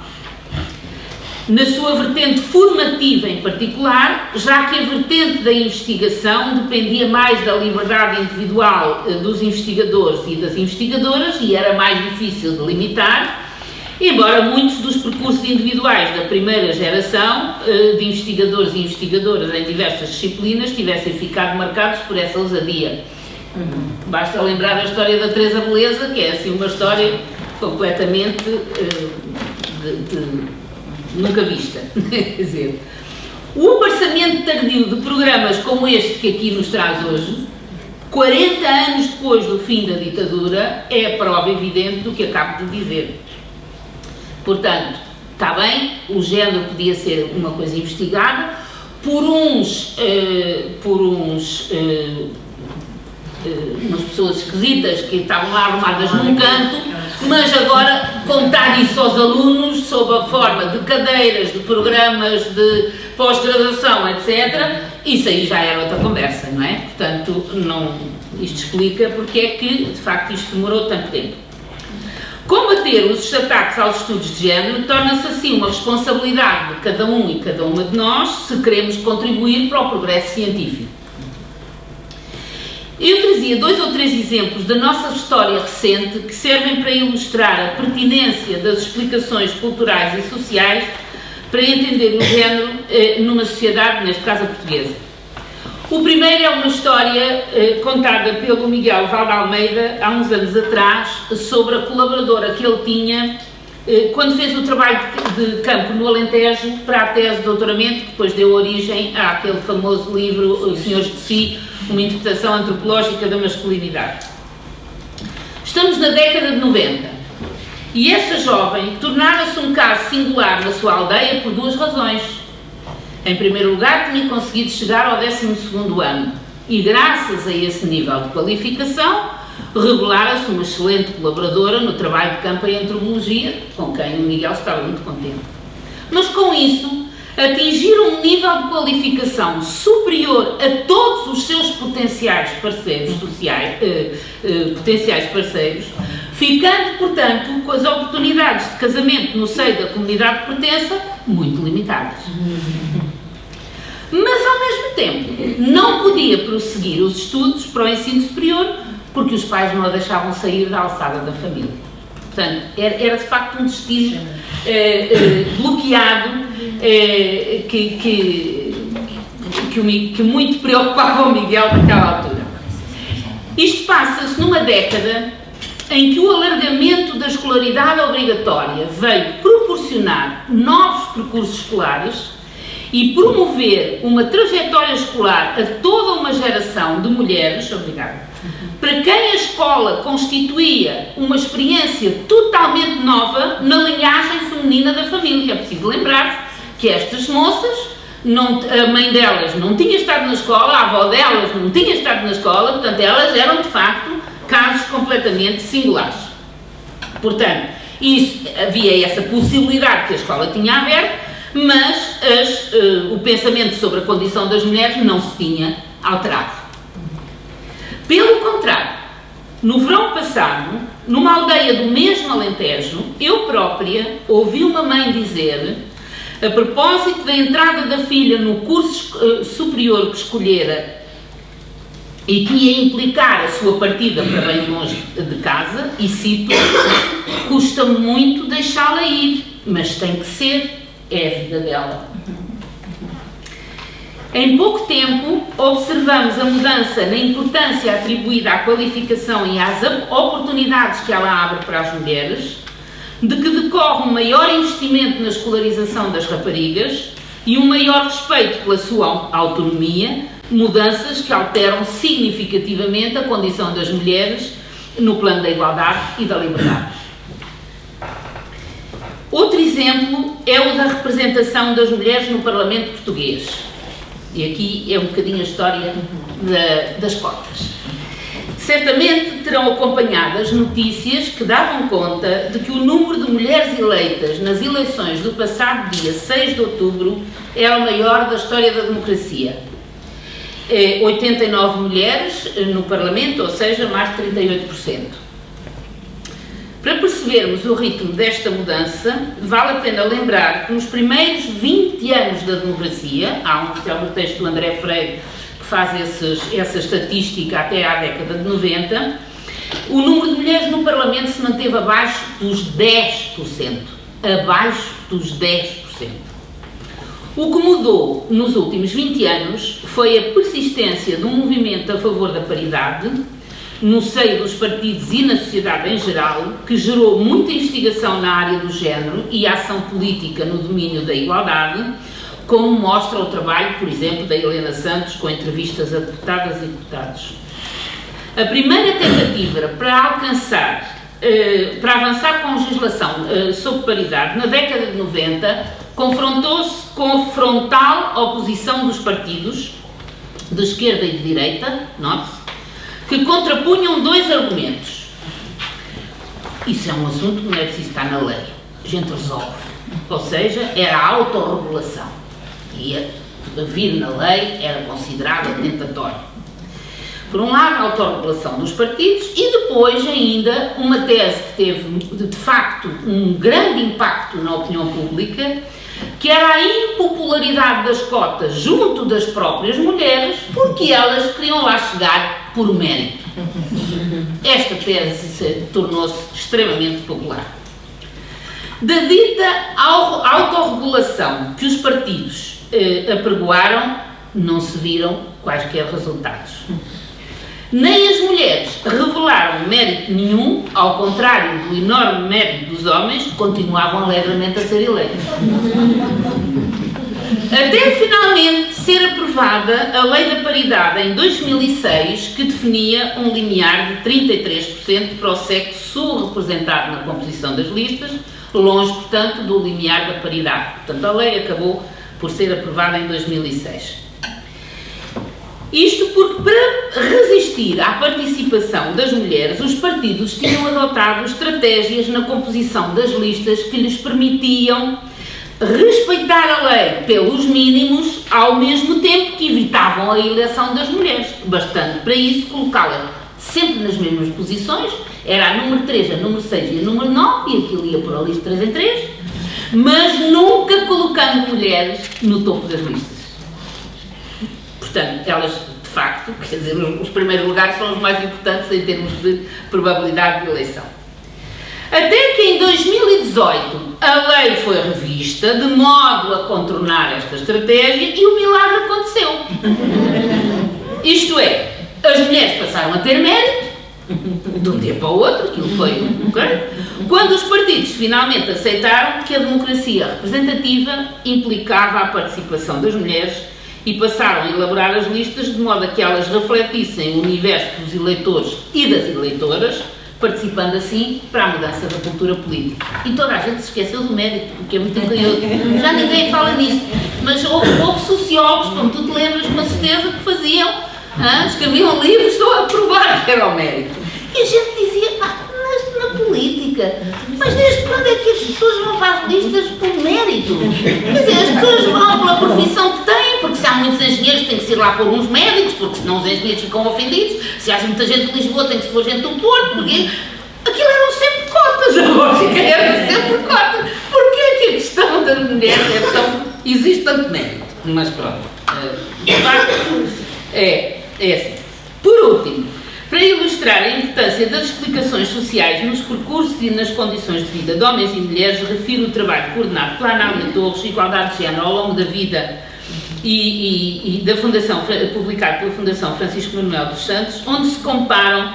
na sua vertente formativa em particular, já que a vertente da investigação dependia mais da liberdade individual dos investigadores e das investigadoras e era mais difícil de limitar, embora muitos dos percursos individuais da primeira geração de investigadores e investigadoras em diversas disciplinas tivessem ficado marcados por essa ousadia. Basta lembrar a história da Teresa Beleza, que é assim uma história completamente nunca vista. Quer dizer, o aparecimento tardio de programas como este que aqui nos traz hoje, 40 anos depois do fim da ditadura, é a prova evidente do que acabo de dizer. Portanto, está bem, o género podia ser uma coisa investigada por umas pessoas esquisitas que estavam lá arrumadas num canto, mas agora contar isso aos alunos sob a forma de cadeiras, de programas de pós-graduação, etc., isso aí já era outra conversa, não é? Portanto, isto explica porque é que, de facto, isto demorou tanto tempo. Combater os ataques aos estudos de género torna-se assim uma responsabilidade de cada um e cada uma de nós se queremos contribuir para o progresso científico. Eu trazia 2 ou 3 exemplos da nossa história recente que servem para ilustrar a pertinência das explicações culturais e sociais para entender o género numa sociedade, neste caso a portuguesa. O primeiro é uma história contada pelo Miguel Valde Almeida há uns anos atrás sobre a colaboradora que ele tinha quando fez o trabalho de campo no Alentejo para a tese de doutoramento, que depois deu origem àquele famoso livro Os Senhores de Si, uma interpretação antropológica da masculinidade. Estamos na década de 90 e essa jovem tornara-se um caso singular na sua aldeia por 2 razões. Em primeiro lugar, tinha conseguido chegar ao 12º ano e, graças a esse nível de qualificação, revelara-se uma excelente colaboradora no trabalho de campo em antropologia, com quem o Miguel estava muito contente. Mas com isso, atingiram um nível de qualificação superior a todos os seus potenciais parceiros ficando, portanto, com as oportunidades de casamento no seio da comunidade de pertença muito limitadas. Mas, ao mesmo tempo, não podia prosseguir os estudos para o ensino superior porque os pais não a deixavam sair da alçada da família. Portanto, era de facto um destino bloqueado que muito preocupava o Miguel naquela altura. Isto passa-se numa década em que o alargamento da escolaridade obrigatória veio proporcionar novos percursos escolares e promover uma trajetória escolar a toda uma geração de mulheres, para quem a escola constituía uma experiência totalmente nova na linhagem feminina da família. É preciso lembrar-se que estas moças, a mãe delas não tinha estado na escola, a avó delas não tinha estado na escola, portanto elas eram de facto casos completamente singulares. Portanto, havia essa possibilidade que a escola tinha aberto, mas o pensamento sobre a condição das mulheres não se tinha alterado. Pelo contrário, no verão passado, numa aldeia do mesmo Alentejo, eu própria ouvi uma mãe dizer, a propósito da entrada da filha no curso superior que escolhera e que ia implicar a sua partida para bem longe de casa, e cito, custa-me muito deixá-la ir, mas tem que ser, é a vida dela. Em pouco tempo, observamos a mudança na importância atribuída à qualificação e às oportunidades que ela abre para as mulheres, de que decorre um maior investimento na escolarização das raparigas e um maior respeito pela sua autonomia, mudanças que alteram significativamente a condição das mulheres no plano da igualdade e da liberdade. Outro exemplo é o da representação das mulheres no Parlamento português. E aqui é um bocadinho a história das cotas. Certamente terão acompanhado as notícias que davam conta de que o número de mulheres eleitas nas eleições do passado dia 6 de outubro era o maior da história da democracia. 89 mulheres no Parlamento, ou seja, mais de 38%. Para percebermos o ritmo desta mudança, vale a pena lembrar que nos primeiros 20 anos da democracia, há um célebre texto do André Freire que faz essa estatística até à década de 90, o número de mulheres no Parlamento se manteve abaixo dos 10%. Abaixo dos 10%. O que mudou nos últimos 20 anos foi a persistência de um movimento a favor da paridade, no seio dos partidos e na sociedade em geral, que gerou muita investigação na área do género e ação política no domínio da igualdade, como mostra o trabalho, por exemplo, da Helena Santos com entrevistas a deputadas e deputados. A primeira tentativa para avançar com a legislação sobre paridade na década de 90 confrontou-se com a frontal oposição dos partidos de esquerda e de direita, note-se, que contrapunham 2 argumentos. Isso é um assunto que não é preciso estar na lei. A gente resolve. Ou seja, era a autorregulação. E vir na lei era considerado atentatório. Por um lado, a autorregulação dos partidos e depois ainda uma tese que teve, de facto, um grande impacto na opinião pública, que era a impopularidade das cotas junto das próprias mulheres, porque elas queriam lá chegar por mérito. Esta tese tornou-se extremamente popular. Da dita autorregulação que os partidos apregoaram, não se viram quaisquer resultados. Nem as mulheres revelaram mérito nenhum, ao contrário do enorme mérito dos homens, que continuavam alegremente a ser eleitos. Até finalmente ser aprovada a Lei da Paridade em 2006, que definia um limiar de 33% para o sexo subrepresentado na composição das listas, longe, portanto, do limiar da paridade. Portanto, a lei acabou por ser aprovada em 2006. Isto porque, para resistir à participação das mulheres, os partidos tinham adotado estratégias na composição das listas que lhes permitiam respeitar a lei pelos mínimos, ao mesmo tempo que evitavam a eleição das mulheres, bastante para isso colocá-las sempre nas mesmas posições, era a número 3, a número 6 e a número 9, e aquilo ia por a lista 3 em 3, mas nunca colocando mulheres no topo das listas. Portanto, elas, de facto, quer dizer, os primeiros lugares são os mais importantes em termos de probabilidade de eleição. Até que em 2018 a lei foi revista de modo a contornar esta estratégia e o milagre aconteceu. Isto é, as mulheres passaram a ter mérito, de um dia para o outro, aquilo foi, quando os partidos finalmente aceitaram que a democracia representativa implicava a participação das mulheres e passaram a elaborar as listas de modo a que elas refletissem o universo dos eleitores e das eleitoras, participando assim para a mudança da cultura política. E toda a gente se esqueceu do mérito, porque é muito curioso. Já ninguém fala nisso, mas houve sociólogos, como tu te lembras com certeza, que faziam, escreviam livros só a provar que era o mérito. E a gente dizia, na política, mas desde quando é que as pessoas vão para as listas por mérito? Quer dizer, as pessoas vão pela profissão que têm, porque se há muitos engenheiros tem que ser lá pôr uns médicos, porque senão os engenheiros ficam ofendidos, se há muita gente de Lisboa tem que se pôr gente do Porto, porque aquilo eram sempre cotas, a lógica era sempre cotas. Porquê é que a questão das mulheres é tão... existe tanto mérito? Mas pronto, de facto, é assim. Por último, para ilustrar a importância das explicações sociais nos percursos e nas condições de vida de homens e mulheres, refiro o trabalho coordenado pela Anália Torres, Igualdade de Género ao longo da vida e da Fundação, publicado pela Fundação Francisco Manuel dos Santos, onde se comparam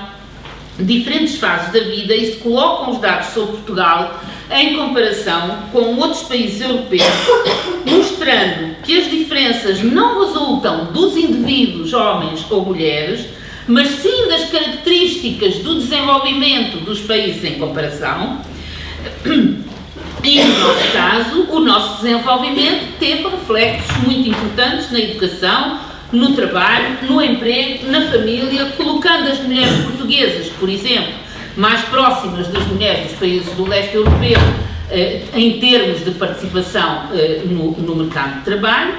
diferentes fases da vida e se colocam os dados sobre Portugal em comparação com outros países europeus, mostrando que as diferenças não resultam dos indivíduos, homens ou mulheres, mas sim das características do desenvolvimento dos países em comparação. E, no nosso caso, o nosso desenvolvimento teve reflexos muito importantes na educação, no trabalho, no emprego, na família, colocando as mulheres portuguesas, por exemplo, mais próximas das mulheres dos países do leste europeu em termos de participação no mercado de trabalho,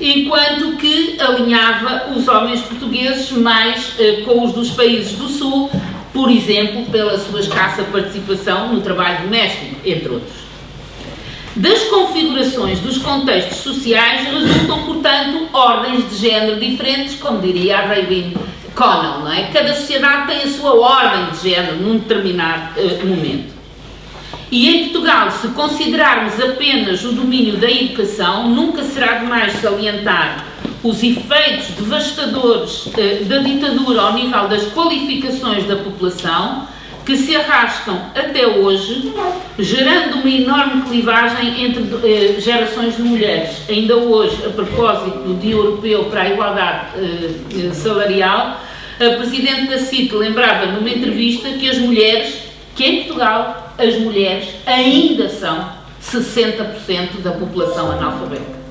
enquanto que alinhava os homens portugueses mais com os dos países do sul, por exemplo, pela sua escassa participação no trabalho doméstico, entre outros. Das configurações dos contextos sociais resultam, portanto, ordens de género diferentes, como diria a Raybin Connell, não é? Cada sociedade tem a sua ordem de género num determinado momento. E em Portugal, se considerarmos apenas o domínio da educação, nunca será demais salientar os efeitos devastadores da ditadura ao nível das qualificações da população, que se arrastam até hoje, gerando uma enorme clivagem entre gerações de mulheres. Ainda hoje, a propósito do Dia Europeu para a Igualdade Salarial, a Presidente da CIT lembrava numa entrevista que as mulheres, que em Portugal, as mulheres ainda são 60% da população analfabeta.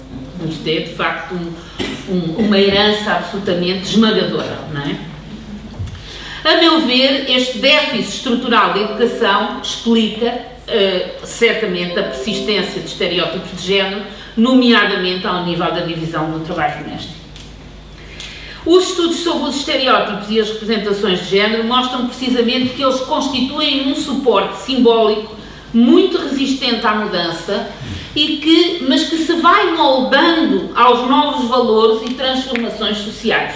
Isto é, de facto, uma herança absolutamente esmagadora, não é? A meu ver, este déficit estrutural da educação explica certamente a persistência de estereótipos de género, nomeadamente ao nível da divisão do trabalho doméstico. Os estudos sobre os estereótipos e as representações de género mostram precisamente que eles constituem um suporte simbólico muito resistente à mudança, mas que se vai moldando aos novos valores e transformações sociais,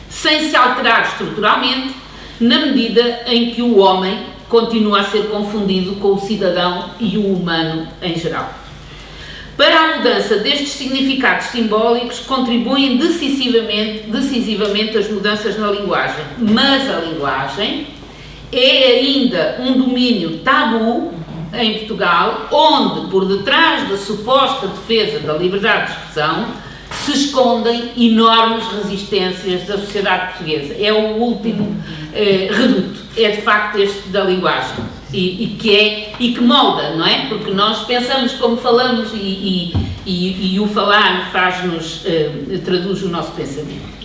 sem se alterar estruturalmente, na medida em que o homem continua a ser confundido com o cidadão e o humano em geral. Para a mudança destes significados simbólicos contribuem decisivamente as mudanças na linguagem, mas a linguagem é ainda um domínio tabu em Portugal, onde, por detrás da suposta defesa da liberdade de expressão, se escondem enormes resistências da sociedade portuguesa. É o último reduto, é de facto este da linguagem, e que molda, não é? Porque nós pensamos como falamos e o falar traduz o nosso pensamento.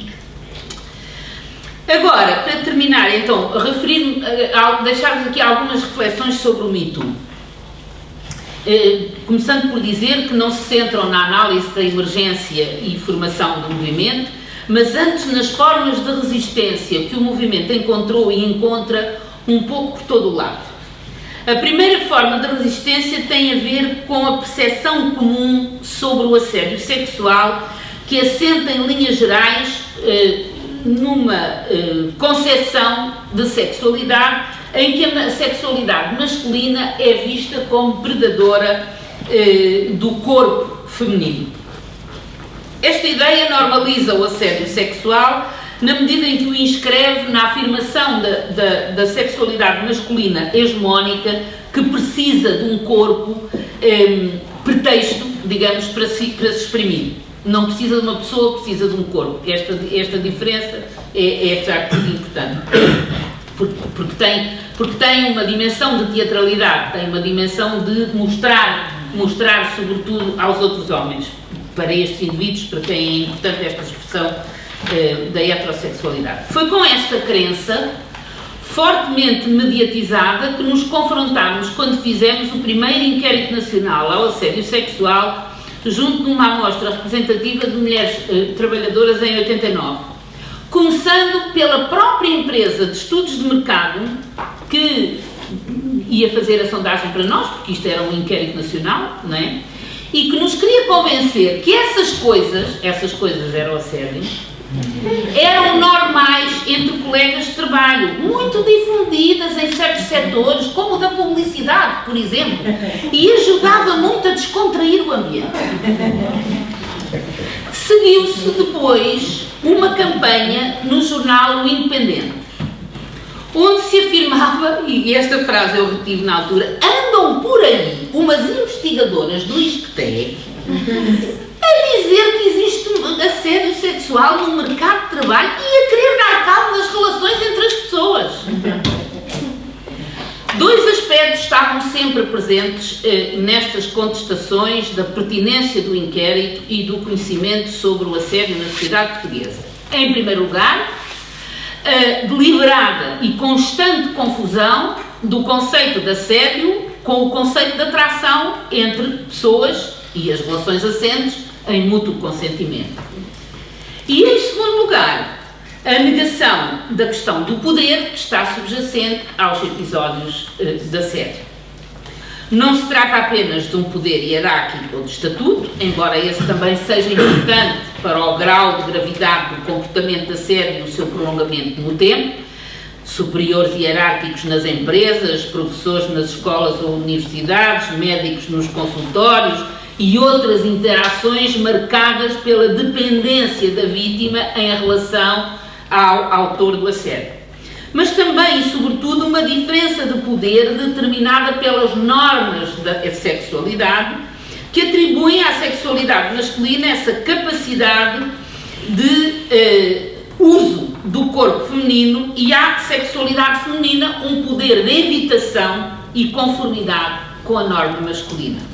Agora, para terminar, então, deixar-vos aqui algumas reflexões sobre o Me Too. Começando por dizer que não se centram na análise da emergência e formação do movimento, mas antes nas formas de resistência que o movimento encontrou e encontra um pouco por todo o lado. A primeira forma de resistência tem a ver com a percepção comum sobre o assédio sexual, que assenta em linhas gerais numa concepção de sexualidade em que a sexualidade masculina é vista como predadora do corpo feminino. Esta ideia normaliza o assédio sexual na medida em que o inscreve na afirmação da sexualidade masculina hegemónica, que precisa de um corpo pretexto, digamos, para se exprimir. Não precisa de uma pessoa, precisa de um corpo. Esta diferença é já importante. Porque tem uma dimensão de teatralidade, tem uma dimensão de mostrar sobretudo aos outros homens, para estes indivíduos, para quem é importante esta expressão da heterossexualidade. Foi com esta crença fortemente mediatizada que nos confrontámos quando fizemos o primeiro inquérito nacional ao assédio sexual junto de uma amostra representativa de mulheres trabalhadoras em 89. Começando pela própria empresa de estudos de mercado que ia fazer a sondagem para nós, porque isto era um inquérito nacional, não é? E que nos queria convencer que essas coisas eram assédio, eram normais entre colegas de trabalho, muito difundidas em certos setores, como o da publicidade, por exemplo, e ajudava muito a descontrair o ambiente. Seguiu-se depois uma campanha no jornal O Independente, onde se afirmava, e esta frase eu retive na altura, andam por aí umas investigadoras do ISCTE a dizer que existe assédio sexual no mercado de trabalho e a querer dar cabo das relações entre as pessoas. Dois aspectos estavam sempre presentes nestas contestações da pertinência do inquérito e do conhecimento sobre o assédio na sociedade portuguesa. Em primeiro lugar, a deliberada e constante confusão do conceito de assédio com o conceito de atração entre pessoas e as relações assentes em mútuo consentimento. E, em segundo lugar, a negação da questão do poder que está subjacente aos episódios de assédio. Não se trata apenas de um poder hierárquico ou de estatuto, embora esse também seja importante para o grau de gravidade do comportamento de assédio e o seu prolongamento no tempo, superiores hierárquicos nas empresas, professores nas escolas ou universidades, médicos nos consultórios e outras interações marcadas pela dependência da vítima em relação ao autor do assédio. Mas também e sobretudo uma diferença de poder determinada pelas normas da sexualidade que atribuem à sexualidade masculina essa capacidade de uso do corpo feminino e à sexualidade feminina um poder de evitação e conformidade com a norma masculina.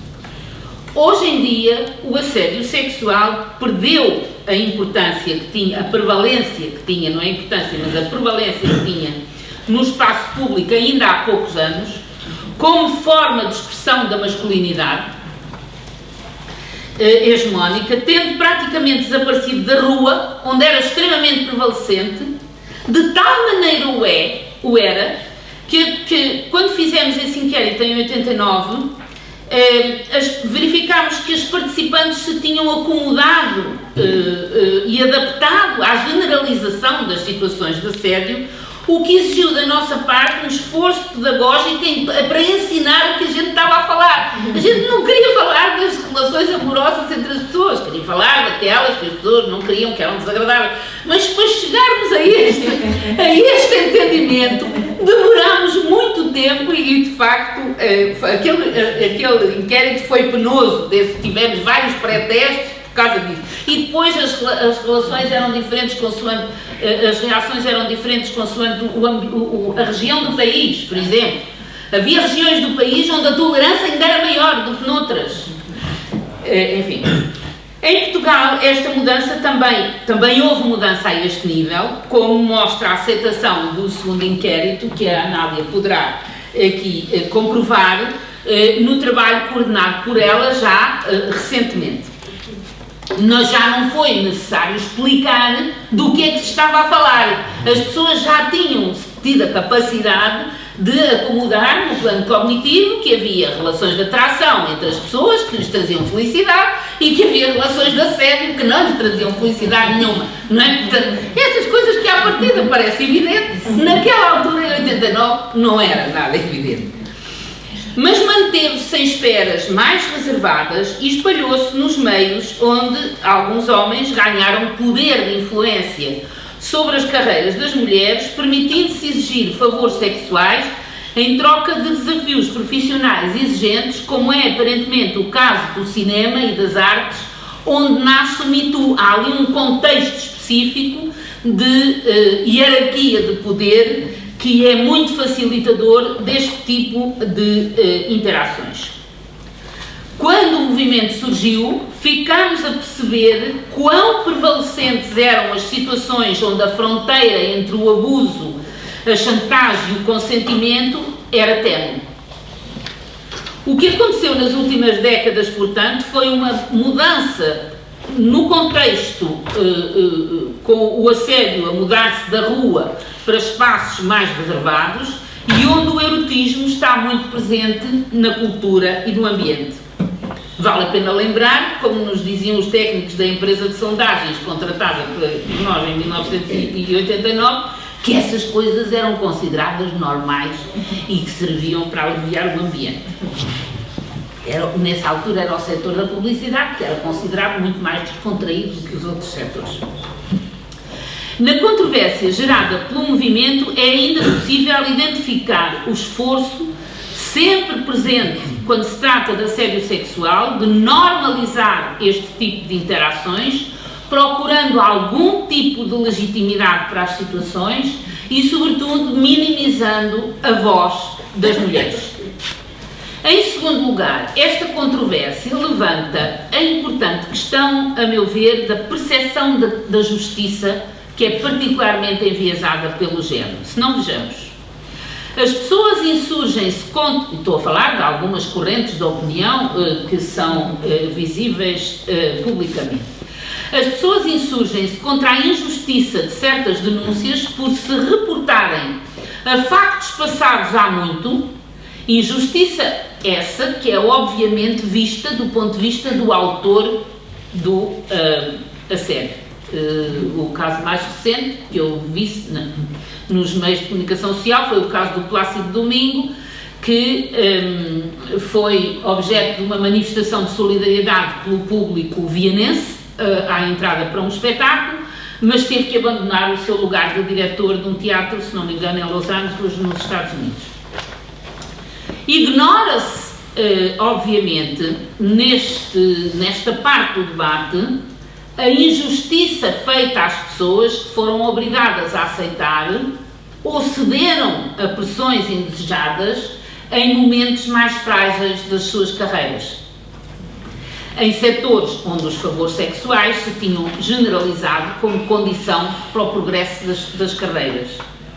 Hoje em dia, o assédio sexual perdeu a importância que tinha, a prevalência que tinha, não é a importância, mas a prevalência que tinha no espaço público ainda há poucos anos, como forma de expressão da masculinidade hegemónica, tendo praticamente desaparecido da rua, onde era extremamente prevalecente, de tal maneira o era, que quando fizemos esse inquérito em 89, verificámos que os participantes se tinham acomodado e adaptado à generalização das situações de assédio, o que exigiu da nossa parte um esforço pedagógico para ensinar o que a gente estava a falar. A gente não queria falar das relações amorosas entre as pessoas, queria falar daquelas que as pessoas não queriam, que eram desagradáveis. Mas depois de chegarmos a este entendimento, demorámos muito tempo e, de facto, aquele inquérito foi penoso. Tivemos vários pré-testes por causa disso. E depois as relações eram diferentes consoante, as reações eram diferentes consoante a região do país, por exemplo. Havia regiões do país onde a tolerância ainda era maior do que noutras. Enfim. Em Portugal, esta mudança também houve mudança a este nível, como mostra a aceitação do segundo inquérito, que a Anália poderá aqui comprovar, no trabalho coordenado por ela já recentemente. Já não foi necessário explicar do que é que se estava a falar. As pessoas já tinham tido a capacidade de acomodar no plano cognitivo que havia relações de atração entre as pessoas que lhes traziam felicidade e que havia relações de assédio que não lhes traziam felicidade nenhuma. Não é? Portanto, essas coisas que à partida parece evidente, naquela altura, em 89, não era nada evidente. Mas manteve-se em esferas mais reservadas e espalhou-se nos meios onde alguns homens ganharam poder de influência sobre as carreiras das mulheres, permitindo-se exigir favores sexuais em troca de desafios profissionais exigentes, como é aparentemente o caso do cinema e das artes, onde nasce o Me Too. Há ali um contexto específico de hierarquia de poder que é muito facilitador deste tipo de interações. Quando o movimento surgiu, ficámos a perceber quão prevalecentes eram as situações onde a fronteira entre o abuso, a chantagem e o consentimento era tênue. O que aconteceu nas últimas décadas, portanto, foi uma mudança no contexto, com o assédio a mudar-se da rua para espaços mais reservados e onde o erotismo está muito presente na cultura e no ambiente. Vale a pena lembrar, como nos diziam os técnicos da empresa de sondagens contratada por nós em 1989, que essas coisas eram consideradas normais e que serviam para aliviar o ambiente. Nessa altura era o setor da publicidade, que era considerado muito mais descontraído do que os outros setores. Na controvérsia gerada pelo movimento, é ainda possível identificar o esforço sempre presente quando se trata de assédio sexual, de normalizar este tipo de interações, procurando algum tipo de legitimidade para as situações e, sobretudo, minimizando a voz das mulheres. Em segundo lugar, esta controvérsia levanta a importante questão, a meu ver, da percepção da justiça, que é particularmente enviesada pelo género. Se não, vejamos. As pessoas insurgem-se contra... Estou a falar de algumas correntes de opinião que são visíveis publicamente. As pessoas insurgem-se contra a injustiça de certas denúncias por se reportarem a factos passados há muito, injustiça essa que é obviamente vista do ponto de vista do autor do assédio. O caso mais recente que eu vi nos meios de comunicação social foi o caso do Plácido Domingo, que foi objeto de uma manifestação de solidariedade pelo público vianense à entrada para um espetáculo, mas teve que abandonar o seu lugar de diretor de um teatro, se não me engano, em Los Angeles, nos Estados Unidos. Ignora-se, obviamente, nesta parte do debate, a injustiça feita às pessoas que foram obrigadas a aceitar ou cederam a pressões indesejadas em momentos mais frágeis das suas carreiras. Em setores onde os favores sexuais se tinham generalizado como condição para o progresso das carreiras.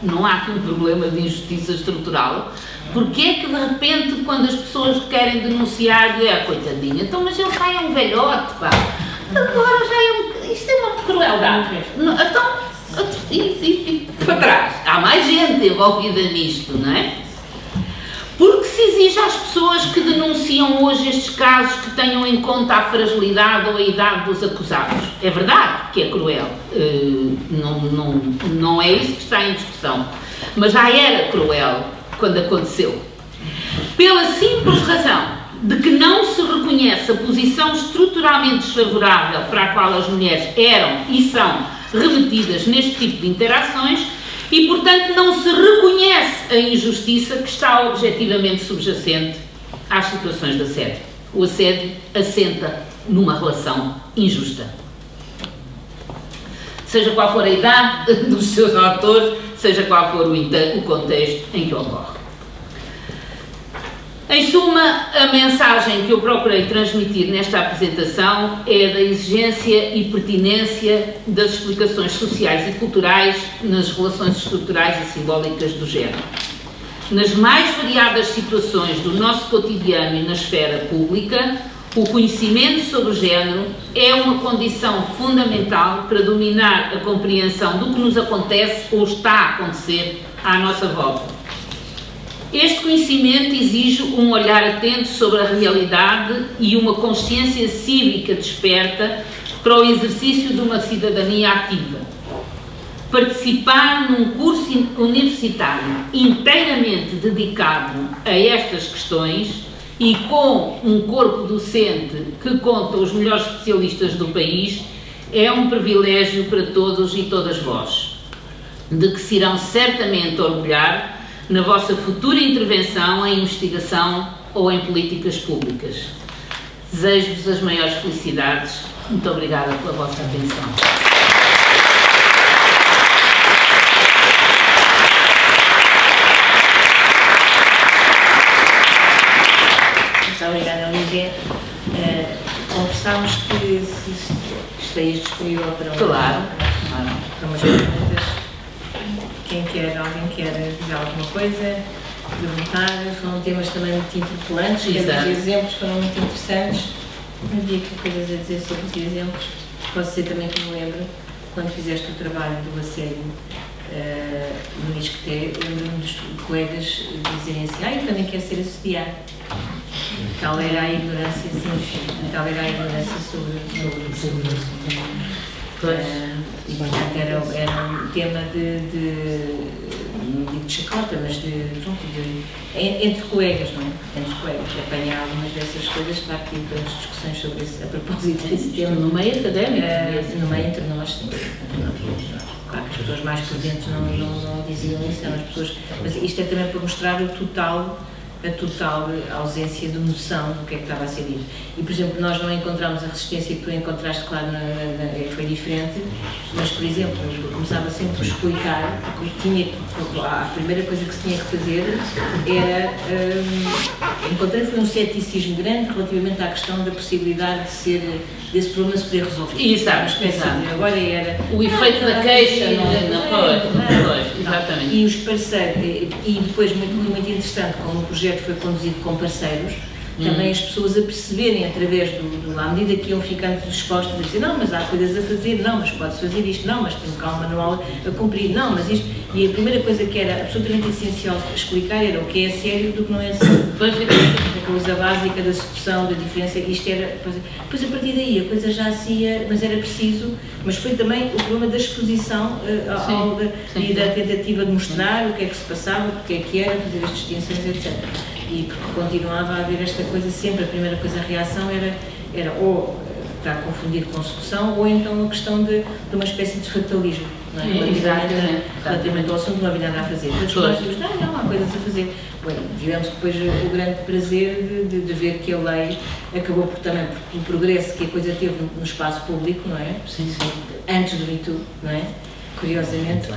Não há aqui um problema de injustiça estrutural, Porque é que de repente, quando as pessoas querem denunciar, coitadinha, então, mas ele já é um velhote, pá, agora já é isto é uma crueldade. Então, e para trás, há mais gente envolvida nisto, não é? Porque se exige às pessoas que denunciam hoje estes casos que tenham em conta a fragilidade ou a idade dos acusados. É verdade que é cruel, não é isso que está em discussão, mas já era cruel quando aconteceu. Pela simples razão de que não se reconhece a posição estruturalmente desfavorável para a qual as mulheres eram e são remetidas neste tipo de interações e, portanto, não se reconhece a injustiça que está objetivamente subjacente às situações de assédio. O assédio assenta numa relação injusta. Seja qual for a idade dos seus autores, seja qual for o contexto em que ocorre. Em suma, a mensagem que eu procurei transmitir nesta apresentação é da exigência e pertinência das explicações sociais e culturais nas relações estruturais e simbólicas do género. Nas mais variadas situações do nosso cotidiano e na esfera pública, o conhecimento sobre o género é uma condição fundamental para dominar a compreensão do que nos acontece ou está a acontecer à nossa volta. Este conhecimento exige um olhar atento sobre a realidade e uma consciência cívica desperta para o exercício de uma cidadania ativa. Participar num curso universitário inteiramente dedicado a estas questões e com um corpo docente que conta os melhores especialistas do país é um privilégio para todos e todas vós, de que se irão certamente orgulhar na vossa futura intervenção em investigação ou em políticas públicas. Desejo-vos as maiores felicidades. Muito obrigada pela vossa atenção. Muito obrigada, Olivia. Conversámos que estarias disponível para para umas perguntas. Alguém quer dizer alguma coisa, perguntar, foram temas também muito interpelantes, os exemplos foram muito interessantes. Havia aqui coisas a dizer sobre os exemplos. Pode ser também que me lembro, quando fizeste o trabalho do assédio no ISCTE, lembro-me dos colegas dizerem assim, eu também quero ser assediado. Tal era a ignorância, tal era a ignorância sobre isso. E portanto era um tema não digo de chacota, mas entre colegas, não é? Entre colegas, apanhar algumas dessas coisas, claro que temos discussões sobre isso a propósito desse tema. No meio académico? No meio entre nós, sim. Claro que as pessoas mais por dentro não diziam isso, as pessoas, mas isto é também para mostrar a total ausência de noção do que é que estava a ser dito. E, por exemplo, nós não encontramos a resistência que tu encontraste, claro, foi diferente, mas, por exemplo, eu começava sempre por explicar, porque a primeira coisa que se tinha que fazer era, encontrei foi um ceticismo grande relativamente à questão da possibilidade desse problema se poder resolver. Exato. Agora era... O efeito da queixa, exatamente. E os parceiros, e depois, muito interessante, como o projeto foi conduzido com parceiros, também as pessoas a perceberem através à medida que iam ficando dispostas a dizer, não, mas há coisas a fazer, não, mas pode-se fazer isto, não, mas tem cá um manual a cumprir, não, mas isto... E a primeira coisa que era absolutamente essencial explicar era o que é sério do que não é sério. A coisa básica da sedução, da diferença, isto era... Depois a partir daí a coisa já se ia, mas era preciso, mas foi também o problema da exposição e da tentativa de mostrar o que é que se passava, porque é que era, fazer as distinções, etc. E porque continuava a haver esta coisa sempre, a primeira coisa, a reação era ou está a confundir com sedução, ou então a questão de uma espécie de fatalismo, não é? Relativamente ao assunto, não havia nada a fazer. Mas nós dizemos, não, há coisas a fazer. Bem, tivemos depois o grande prazer de ver que a lei acabou também pelo progresso que a coisa teve no espaço público, não é? Sim. Antes do Me Too, não é? Curiosamente,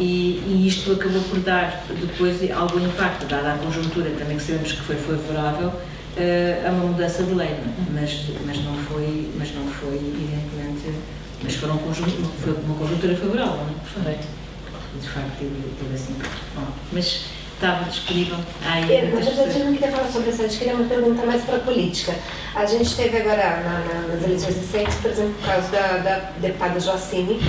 e isto acabou por dar depois algum impacto, dada a conjuntura também que sabemos que foi favorável a uma mudança de lei, mas não foi evidentemente, mas foi uma conjuntura favorável, não foi? De facto teve assim. Bom, mas estava disponível aí. Na verdade, eu não queria falar sobre isso, a gente queria uma pergunta mais para a política. A gente teve agora, nas eleições recentes, por exemplo, o caso da deputada Joacine,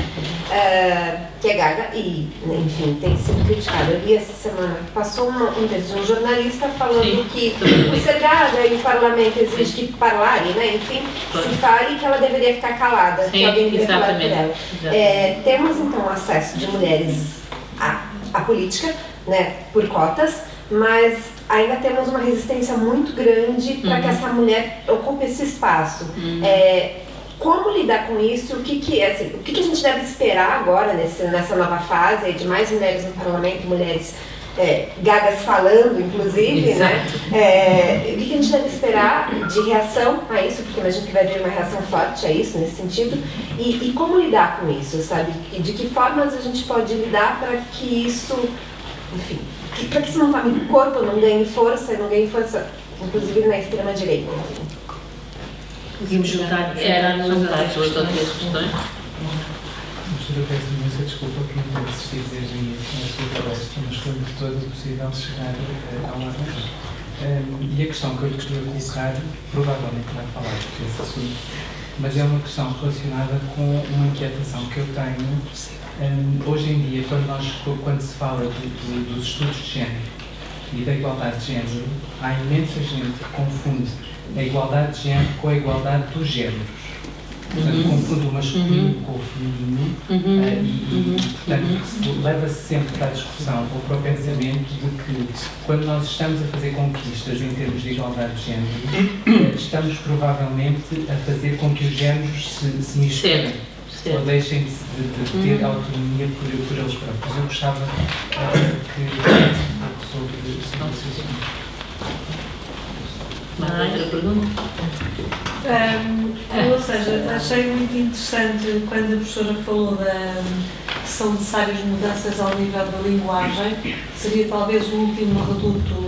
que é gaga e, enfim, tem sido criticada. Eu vi essa semana, passou um texto de um jornalista falando que por ser gaga e o parlamento exige que parlare, né, enfim, se fale que ela deveria ficar calada, que alguém deveria falar por ela. Temos, então, acesso de mulheres à política, né, por cotas, mas ainda temos uma resistência muito grande para que essa mulher ocupe esse espaço. Como lidar com isso? O que a gente deve esperar agora nessa nova fase de mais mulheres no parlamento, mulheres gagas falando, inclusive, né? O que a gente deve esperar de reação a isso? Porque imagino que vai vir uma reação forte a isso, nesse sentido. E como lidar com isso, sabe? E de que formas a gente pode lidar para que isso, enfim, para que isso não tome corpo, não ganhe força, inclusive na extrema-direita. Podíamos juntar as outras questões. Eu peço imensa desculpa por não ter assistido desde o início na sua palestra, mas foi de todo possível chegar ao lado. E a questão que eu lhe queria colocar, provavelmente vai falar desse assunto, mas é uma questão relacionada com uma inquietação que eu tenho. Hoje em dia, quando se fala dos estudos de género e da igualdade de género, há imensa gente que confunde a igualdade de género com a igualdade dos géneros. Portanto, confunde o masculino com o feminino portanto, leva-se sempre para a discussão ou para o pensamento de que, quando nós estamos a fazer conquistas em termos de igualdade de género, estamos provavelmente a fazer com que os géneros se misturem ou deixem de ter autonomia por eles próprios. Eu gostava que falasse um pouco sobre esse assunto. Mais outra pergunta? Ou seja, achei muito interessante quando a professora falou que são necessárias mudanças ao nível da linguagem, seria talvez o último reduto.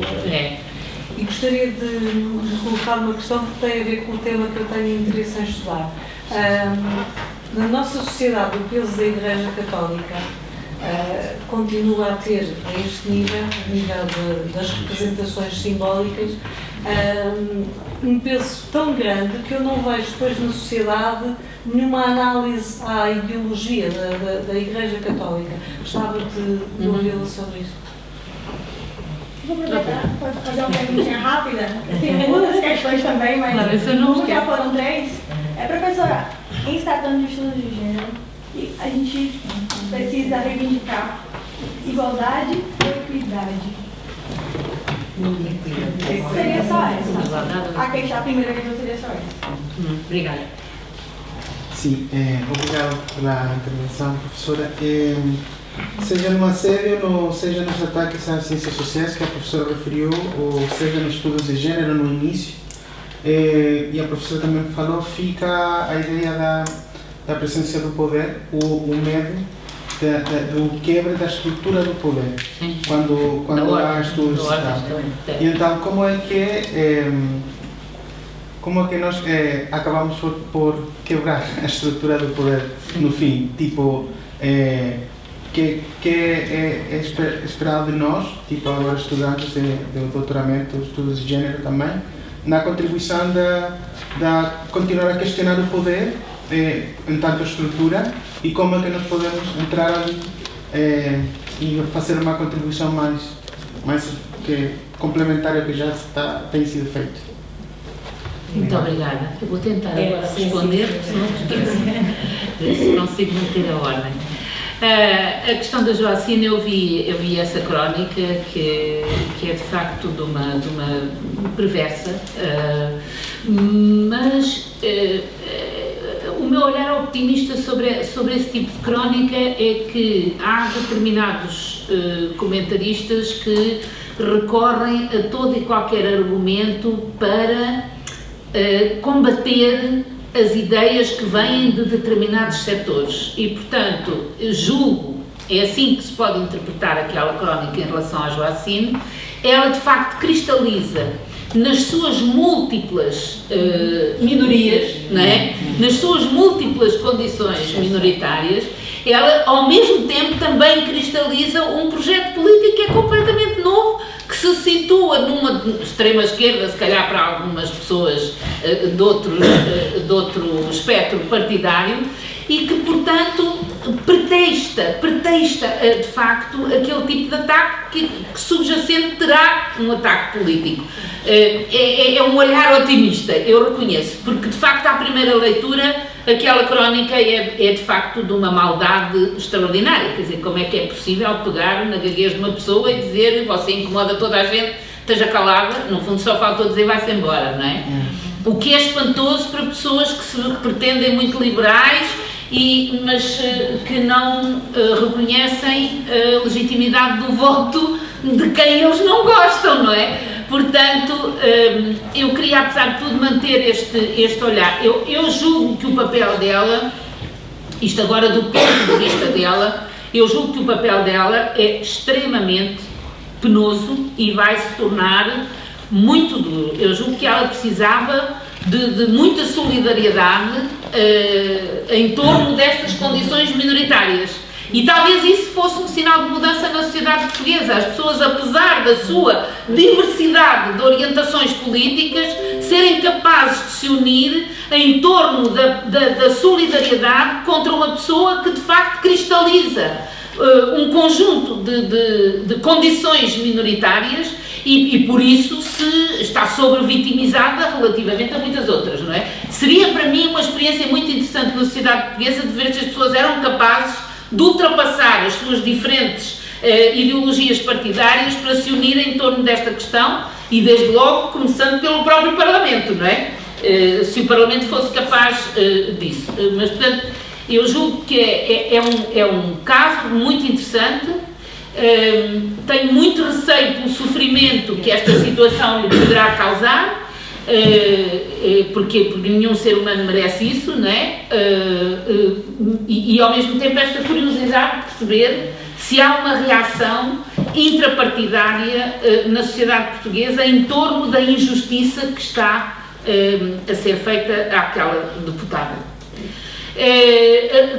E gostaria de colocar uma questão que tem a ver com o tema que eu tenho interesse em estudar. Na nossa sociedade, o peso da Igreja Católica continua a ter, a este nível, a nível das representações simbólicas, um peso tão grande que eu não vejo depois na sociedade nenhuma análise à ideologia da Igreja Católica. Gostava de ouvi-la sobre isso. Vou aproveitar para fazer uma perguntinha rápida. Tem muitas questões também, mas como já foram 3. Professora, em se tratando de estudos de gênero, a gente precisa reivindicar igualdade ou equidade? Seria só essa. A primeira questão seria só essa. Obrigada. Sim, obrigado pela intervenção, professora. Seja no assédio, seja nos ataques às ciências sociais que a professora referiu, ou seja nos estudos de gênero no início, e a professora também falou, fica a ideia da presença do poder, o medo do quebra da estrutura do poder. Sim. Quando há estudos. E então, como é que nós acabamos por quebrar a estrutura do poder no fim? Tipo, que é esperado de nós, tipo agora estudantes de doutoramento, estudos de gênero também, na contribuição da continuar a questionar o poder em tanto estrutura e como é que nós podemos entrar ali e fazer uma contribuição mais complementar ao que já tem sido feito. Muito obrigada. Eu vou tentar agora responder, porque senão esqueço. Se consigo manter a ordem. A questão da Joacine, eu vi essa crónica que é de facto de uma perversa, mas o meu olhar optimista sobre esse tipo de crónica é que há determinados comentaristas que recorrem a todo e qualquer argumento para combater as ideias que vêm de determinados setores e, portanto, julgo, é assim que se pode interpretar aquela crónica em relação à Joacine, ela de facto cristaliza nas suas múltiplas minorias, não é? Nas suas múltiplas condições minoritárias, ela ao mesmo tempo também cristaliza um projeto político que é completamente novo, se situa numa extrema-esquerda, se calhar para algumas pessoas de outro espectro partidário, e que, portanto, pretexta de facto aquele tipo de ataque que subjacente terá um ataque político. É um olhar otimista, eu reconheço, porque de facto à primeira leitura aquela crónica é de facto de uma maldade extraordinária. Quer dizer, como é que é possível pegar na gaguez de uma pessoa e dizer você incomoda toda a gente, esteja calada, no fundo só faltou dizer vai-se embora, não é? O que é espantoso para pessoas que se pretendem muito liberais, mas que não reconhecem a legitimidade do voto de quem eles não gostam, não é? Portanto, eu queria, apesar de tudo, manter este olhar. Eu julgo que o papel dela, isto agora do ponto de vista dela, eu julgo que o papel dela é extremamente penoso e vai se tornar muito duro. Eu julgo que ela precisava de muita solidariedade em torno destas condições minoritárias. E talvez isso fosse um sinal de mudança na sociedade portuguesa. As pessoas, apesar da sua diversidade de orientações políticas, serem capazes de se unir em torno da solidariedade contra uma pessoa que de facto cristaliza um conjunto de condições minoritárias e por isso se está sobrevitimizada relativamente a muitas outras, não é? Seria para mim uma experiência muito interessante na sociedade portuguesa de ver se as pessoas eram capazes de ultrapassar as suas diferentes ideologias partidárias para se unirem em torno desta questão e, desde logo, começando pelo próprio Parlamento, não é? Se o Parlamento fosse capaz disso. Mas, portanto, eu julgo que é um caso muito interessante. Tenho muito receio pelo sofrimento que esta situação lhe poderá causar, porque nenhum ser humano merece isso, não é? E ao mesmo tempo esta curiosidade de perceber se há uma reação intrapartidária na sociedade portuguesa em torno da injustiça que está a ser feita àquela deputada.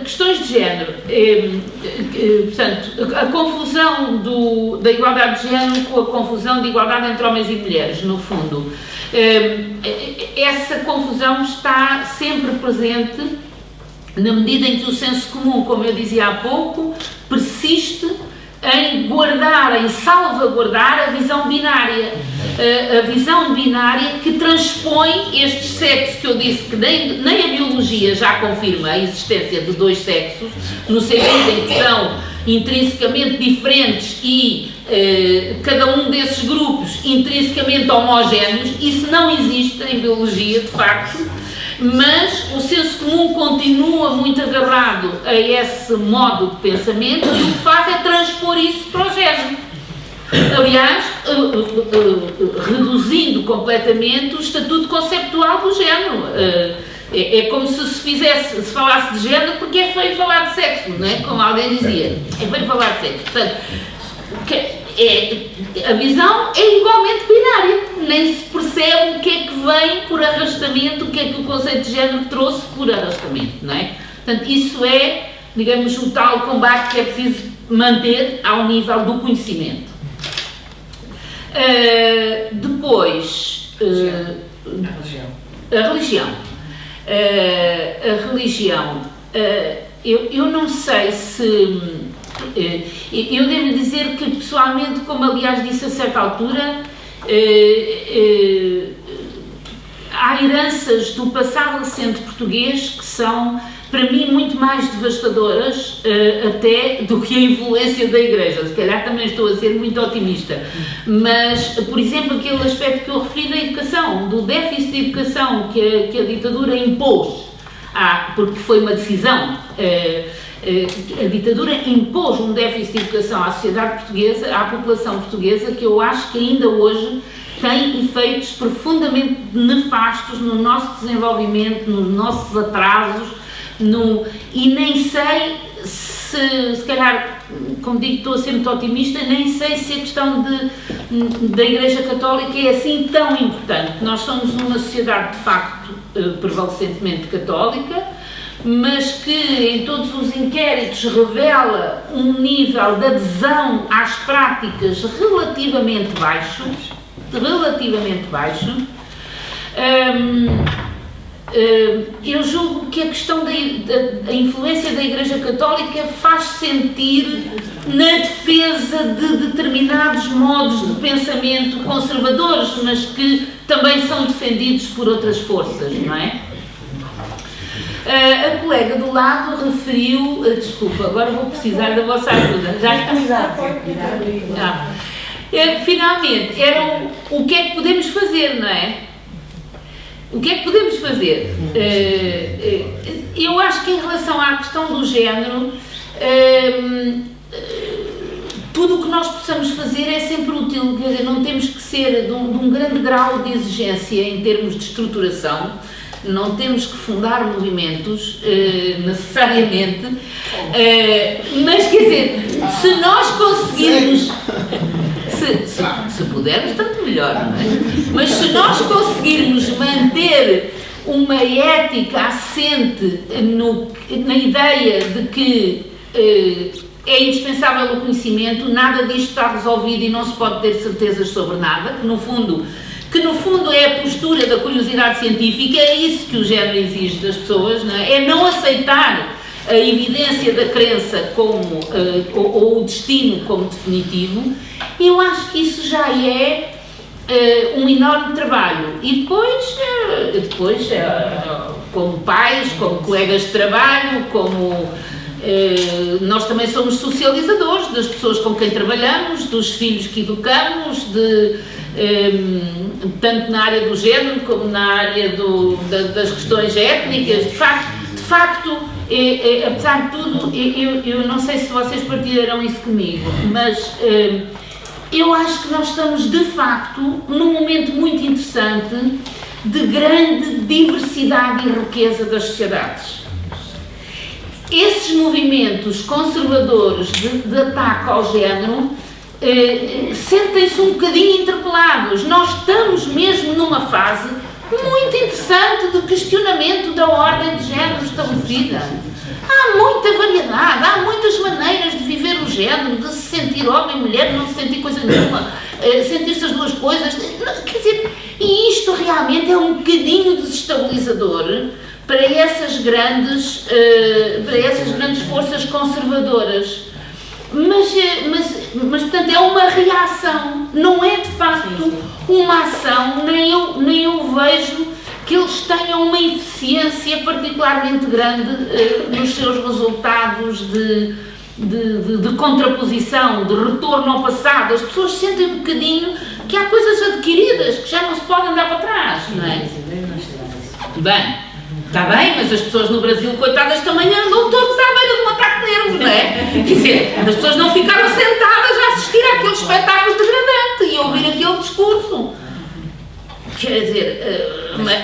Questões de género, portanto, a confusão da igualdade de género com a confusão de igualdade entre homens e mulheres, no fundo, essa confusão está sempre presente na medida em que o senso comum, como eu dizia há pouco, persiste em salvaguardar a visão binária. A visão binária que transpõe estes sexos que eu disse que nem a biologia já confirma a existência de dois sexos, no sentido em que são intrinsecamente diferentes e cada um desses grupos intrinsecamente homogéneos. Isso não existe em biologia, de facto, mas o senso comum continua muito agarrado a esse modo de pensamento e o que faz é transpor isso para o género. Aliás, reduzindo completamente o estatuto conceptual do género. É como se falasse de género porque é feio falar de sexo, não é? Como alguém dizia, é feio falar de sexo. Portanto, a visão é igualmente binária, nem se percebe o que é que vem por arrastamento, o que é que o conceito de género trouxe por arrastamento, não é? Portanto, isso é, digamos, o tal combate que é preciso manter ao nível do conhecimento. Depois, a religião. Eu não sei se... Eu devo dizer que, pessoalmente, como aliás disse a certa altura, há heranças do passado recente português que são, para mim, muito mais devastadoras até do que a influência da Igreja. Se calhar também estou a ser muito otimista, mas, por exemplo, aquele aspecto que eu referi da educação, do déficit de educação que a ditadura impôs, porque foi uma decisão. A ditadura impôs um déficit de educação à sociedade portuguesa, à população portuguesa, que eu acho que ainda hoje tem efeitos profundamente nefastos no nosso desenvolvimento, nos nossos atrasos, e nem sei se calhar, como digo, estou a ser muito otimista, nem sei se a questão da Igreja Católica é assim tão importante. Nós somos uma sociedade, de facto, prevalecentemente católica, mas que em todos os inquéritos revela um nível de adesão às práticas relativamente baixo, eu julgo que a questão da influência da Igreja Católica faz sentir na defesa de determinados modos de pensamento conservadores, mas que também são defendidos por outras forças, não é? A colega do lado referiu, desculpa, agora vou precisar da vossa ajuda, já está? Finalmente, era o que é que podemos fazer, não é? O que é que podemos fazer? Eu acho que em relação à questão do género, tudo o que nós possamos fazer é sempre útil, quer dizer, não temos que ser de um grande grau de exigência em termos de estruturação, não temos que fundar movimentos, necessariamente, mas quer dizer, se nós conseguirmos, se pudermos, tanto melhor, não é? Mas se nós conseguirmos manter uma ética assente na ideia de que é indispensável o conhecimento, nada disto está resolvido e não se pode ter certezas sobre nada, que no fundo é a postura da curiosidade científica, é isso que o género exige das pessoas, não é? É não aceitar a evidência da crença como, ou o destino como definitivo. Eu acho que isso já é um enorme trabalho. E depois como pais, como colegas de trabalho, como nós também somos socializadores das pessoas com quem trabalhamos, dos filhos que educamos, tanto na área do género como na área das questões étnicas. De facto, apesar de tudo, eu não sei se vocês partilharão isso comigo, mas eu acho que nós estamos de facto num momento muito interessante de grande diversidade e riqueza das sociedades. Esses movimentos conservadores de ataque ao género sentem-se um bocadinho interpelados. Nós estamos mesmo numa fase muito interessante de questionamento da ordem de género estabelecida. Há muita variedade, há muitas maneiras de viver o género, de se sentir homem, mulher, não se sentir coisa nenhuma, sentir-se as duas coisas. Quer dizer, e isto realmente é um bocadinho desestabilizador para essas grandes forças conservadoras. Mas, portanto, é uma reação, não é de facto uma ação, nem eu vejo que eles tenham uma eficiência particularmente grande nos seus resultados de contraposição, de retorno ao passado. As pessoas sentem um bocadinho que há coisas adquiridas que já não se podem dar para trás, não é? Bem, está bem, mas as pessoas no Brasil, coitadas, também andam todos à beira de um ataque de nervos, não é? Quer dizer, as pessoas não ficaram sentadas a assistir àquele espetáculo degradante e a ouvir aquele discurso. Quer dizer,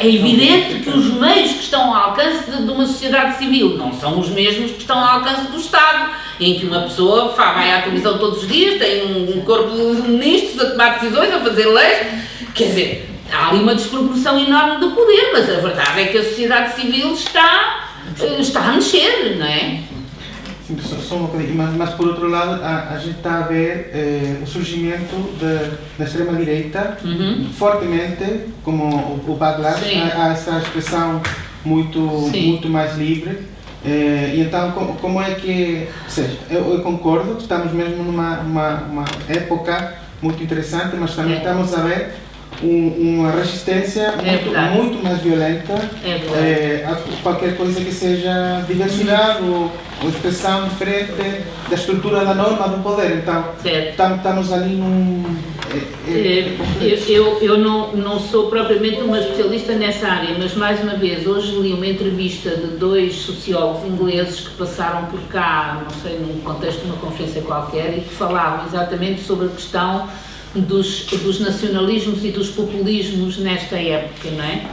é evidente que os meios que estão ao alcance de uma sociedade civil não são os mesmos que estão ao alcance do Estado, em que uma pessoa vai à televisão todos os dias, tem um corpo de ministros a tomar decisões, a fazer leis. Quer dizer, há ali uma desproporção enorme do poder, mas a verdade é que a sociedade civil está a mexer, não é? Sim, só um bocadinho, mas por outro lado a gente está a ver o surgimento da extrema-direita fortemente, como o backlash, há essa expressão muito mais livre. E então, como é que... Ou seja, eu concordo que estamos mesmo numa época muito interessante, mas também estamos a ver uma resistência muito mais violenta a qualquer coisa que seja diversidade ou expressão diferente da estrutura da norma do poder. Então, estamos ali num... Eu não sou propriamente uma especialista nessa área, mas mais uma vez, hoje li uma entrevista de 2 sociólogos ingleses que passaram por cá, não sei, num contexto de uma conferência qualquer, e que falavam exatamente sobre a questão dos nacionalismos e dos populismos nesta época, não é?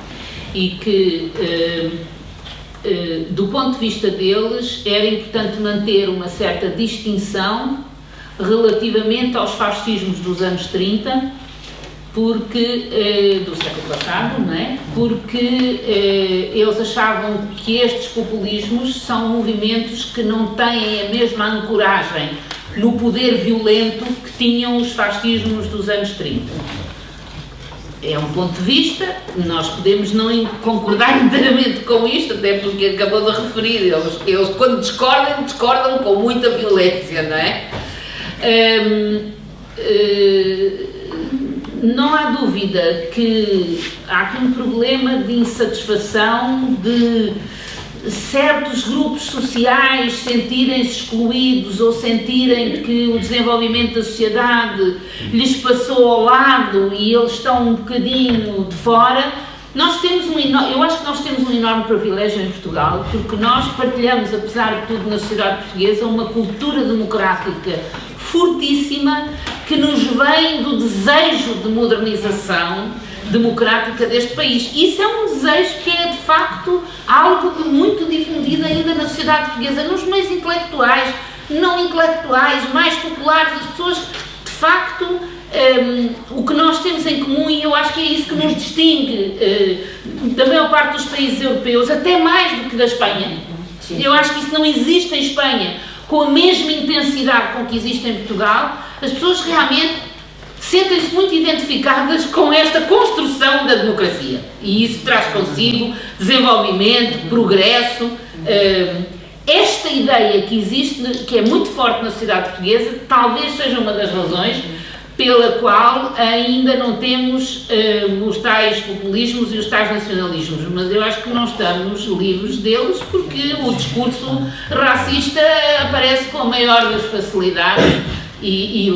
E que, do ponto de vista deles, era importante manter uma certa distinção relativamente aos fascismos dos anos 30 porque, do século passado, não é? Porque eles achavam que estes populismos são movimentos que não têm a mesma ancoragem no poder violento que tinham os fascismos dos anos 30. É um ponto de vista, nós podemos não concordar inteiramente com isto, até porque acabou de referir, eles quando discordam com muita violência, não é? Não há dúvida que há aqui um problema de insatisfação de certos grupos sociais sentirem-se excluídos ou sentirem que o desenvolvimento da sociedade lhes passou ao lado e eles estão um bocadinho de fora. Eu acho que nós temos um enorme privilégio em Portugal, porque nós partilhamos, apesar de tudo, na sociedade portuguesa, uma cultura democrática fortíssima que nos vem do desejo de modernização democrática deste país. Isso é um desejo que é, de facto, algo de muito difundido ainda na sociedade portuguesa, nos meios intelectuais, não intelectuais, mais populares, as pessoas, de facto, o que nós temos em comum, e eu acho que é isso que nos distingue da maior parte dos países europeus, até mais do que da Espanha. Eu acho que isso não existe em Espanha com a mesma intensidade com que existe em Portugal. As pessoas realmente sentem-se muito identificadas com esta construção da democracia. E isso traz consigo desenvolvimento, progresso. Esta ideia que existe, que é muito forte na sociedade portuguesa, talvez seja uma das razões pela qual ainda não temos os tais populismos e os tais nacionalismos, mas eu acho que não estamos livres deles, porque o discurso racista aparece com a maior das facilidades e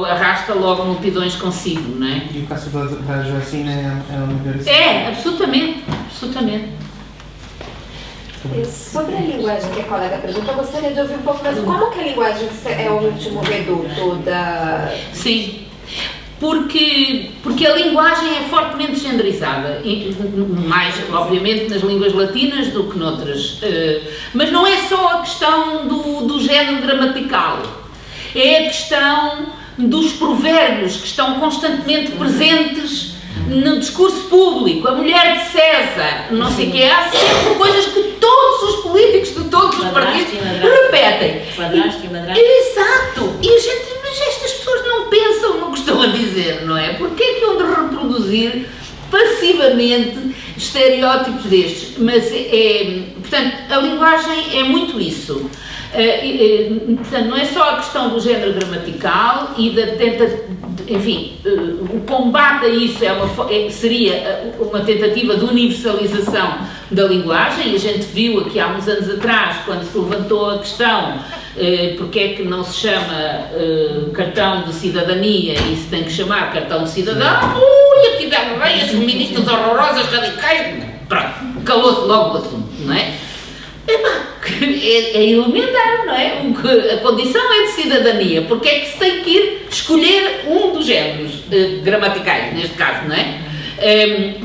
arrasta logo multidões consigo, não é? E o caso da Joacina é uma melhor. É, absolutamente. Sobre a linguagem que a colega perguntou, eu gostaria de ouvir um pouco mais como que a linguagem é o último reduto da... Sim, porque a linguagem é fortemente genderizada, mais, obviamente, nas línguas latinas do que noutras, mas não é só a questão do género gramatical, é a questão dos provérbios que estão constantemente presentes no discurso público, a mulher de César, não sei o quê, há sempre coisas que todos os políticos de todos os partidos repetem. Exato! E a gente, mas estas pessoas não pensam no que estão a dizer, não é? Porquê é que hão de reproduzir passivamente estereótipos destes? Mas, portanto, a linguagem é muito isso. Portanto, não é só a questão do género gramatical e da o combate a isso seria uma tentativa de universalização da linguagem, e a gente viu aqui há uns anos atrás, quando se levantou a questão porque é que não se chama cartão de cidadania e se tem que chamar cartão de cidadão, aqui dá bem as feministas horrorosas, radicais, pronto, calou-se logo o assunto, não é? É elementar, não é? A condição é de cidadania, porque é que se tem que ir escolher um dos géneros gramaticais, neste caso, não é?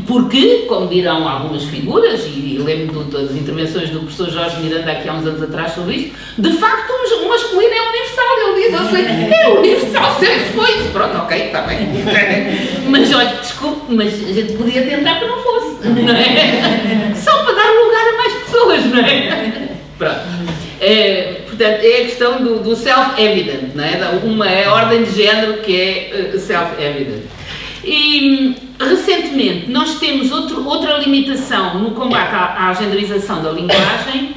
Porque, como dirão algumas figuras, e lembro das intervenções do professor Jorge Miranda aqui há uns anos atrás sobre isso, de facto o masculino é universal, ele diz assim, é universal, sempre foi, pronto, ok, está bem. Mas olha, desculpe, mas a gente podia tentar que não fosse, não é? Só para dar lugar a mais pessoas, não é? Pronto. Portanto, é a questão do self-evident, não é? Uma é a ordem de género que é self-evident. E recentemente nós temos outra limitação no combate à genderização da linguagem,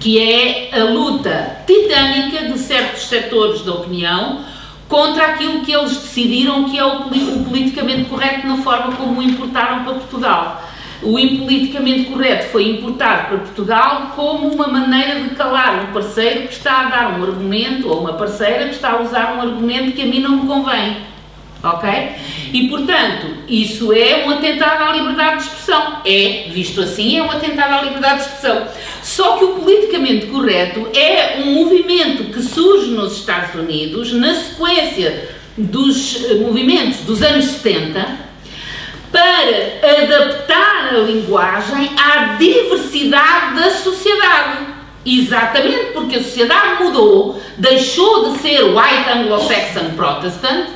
que é a luta titânica de certos setores da opinião contra aquilo que eles decidiram que é o politicamente correto na forma como o importaram para Portugal. O impoliticamente correto foi importado para Portugal como uma maneira de calar um parceiro que está a dar um argumento, ou uma parceira que está a usar um argumento que a mim não me convém. Ok? E, portanto, isso é um atentado à liberdade de expressão. Visto assim, é um atentado à liberdade de expressão. Só que o politicamente correto é um movimento que surge nos Estados Unidos na sequência dos movimentos dos anos 70, para adaptar a linguagem à diversidade da sociedade. Exatamente, porque a sociedade mudou, deixou de ser white anglo-saxon protestant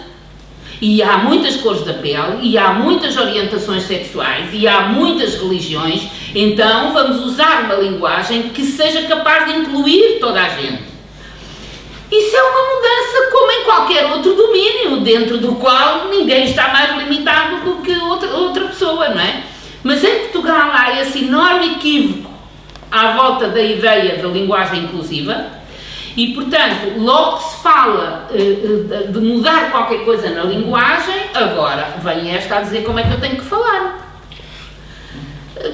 e há muitas cores da pele, e há muitas orientações sexuais, e há muitas religiões, então vamos usar uma linguagem que seja capaz de incluir toda a gente. Isso é uma mudança como em qualquer outro domínio, dentro do qual ninguém está mais limitado do que outra pessoa, não é? Mas em Portugal há esse enorme equívoco à volta da ideia da linguagem inclusiva e, portanto, logo que se fala de mudar qualquer coisa na linguagem, agora vem esta a dizer como é que eu tenho que falar.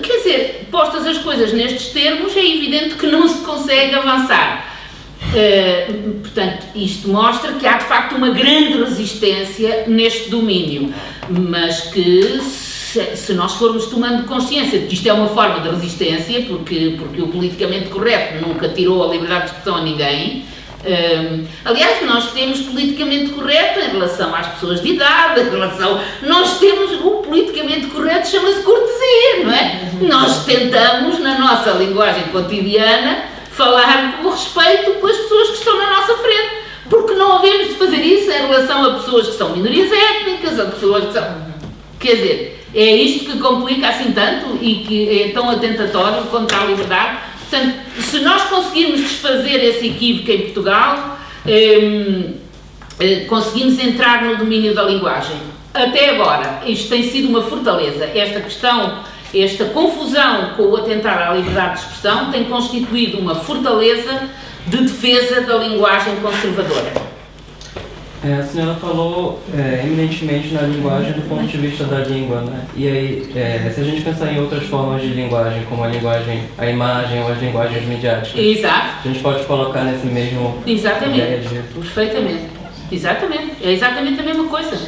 Quer dizer, postas as coisas nestes termos, é evidente que não se consegue avançar. Portanto, isto mostra que há de facto uma grande resistência neste domínio, mas que se nós formos tomando consciência de que isto é uma forma de resistência, porque o politicamente correto nunca tirou a liberdade de expressão a ninguém. Aliás, nós temos politicamente correto em relação às pessoas de idade, nós temos o politicamente correto, chama-se cortesia, não é? Nós tentamos, na nossa linguagem cotidiana, falar com respeito com as pessoas que estão na nossa frente, porque não havemos de fazer isso em relação a pessoas que são minorias étnicas, a pessoas que são... Quer dizer, é isto que complica assim tanto e que é tão atentatório contra a liberdade. Portanto, se nós conseguirmos desfazer esse equívoco em Portugal, conseguimos entrar no domínio da linguagem. Até agora, isto tem sido uma fortaleza. Esta questão, esta confusão com o atentar à liberdade de expressão tem constituído uma fortaleza de defesa da linguagem conservadora. A senhora falou eminentemente na linguagem do ponto de vista da língua, né? E aí, se a gente pensar em outras formas de linguagem, como a imagem ou as linguagens midiáticas, exato, a gente pode colocar nesse mesmo... Exatamente, perfeitamente, exatamente, é exatamente a mesma coisa.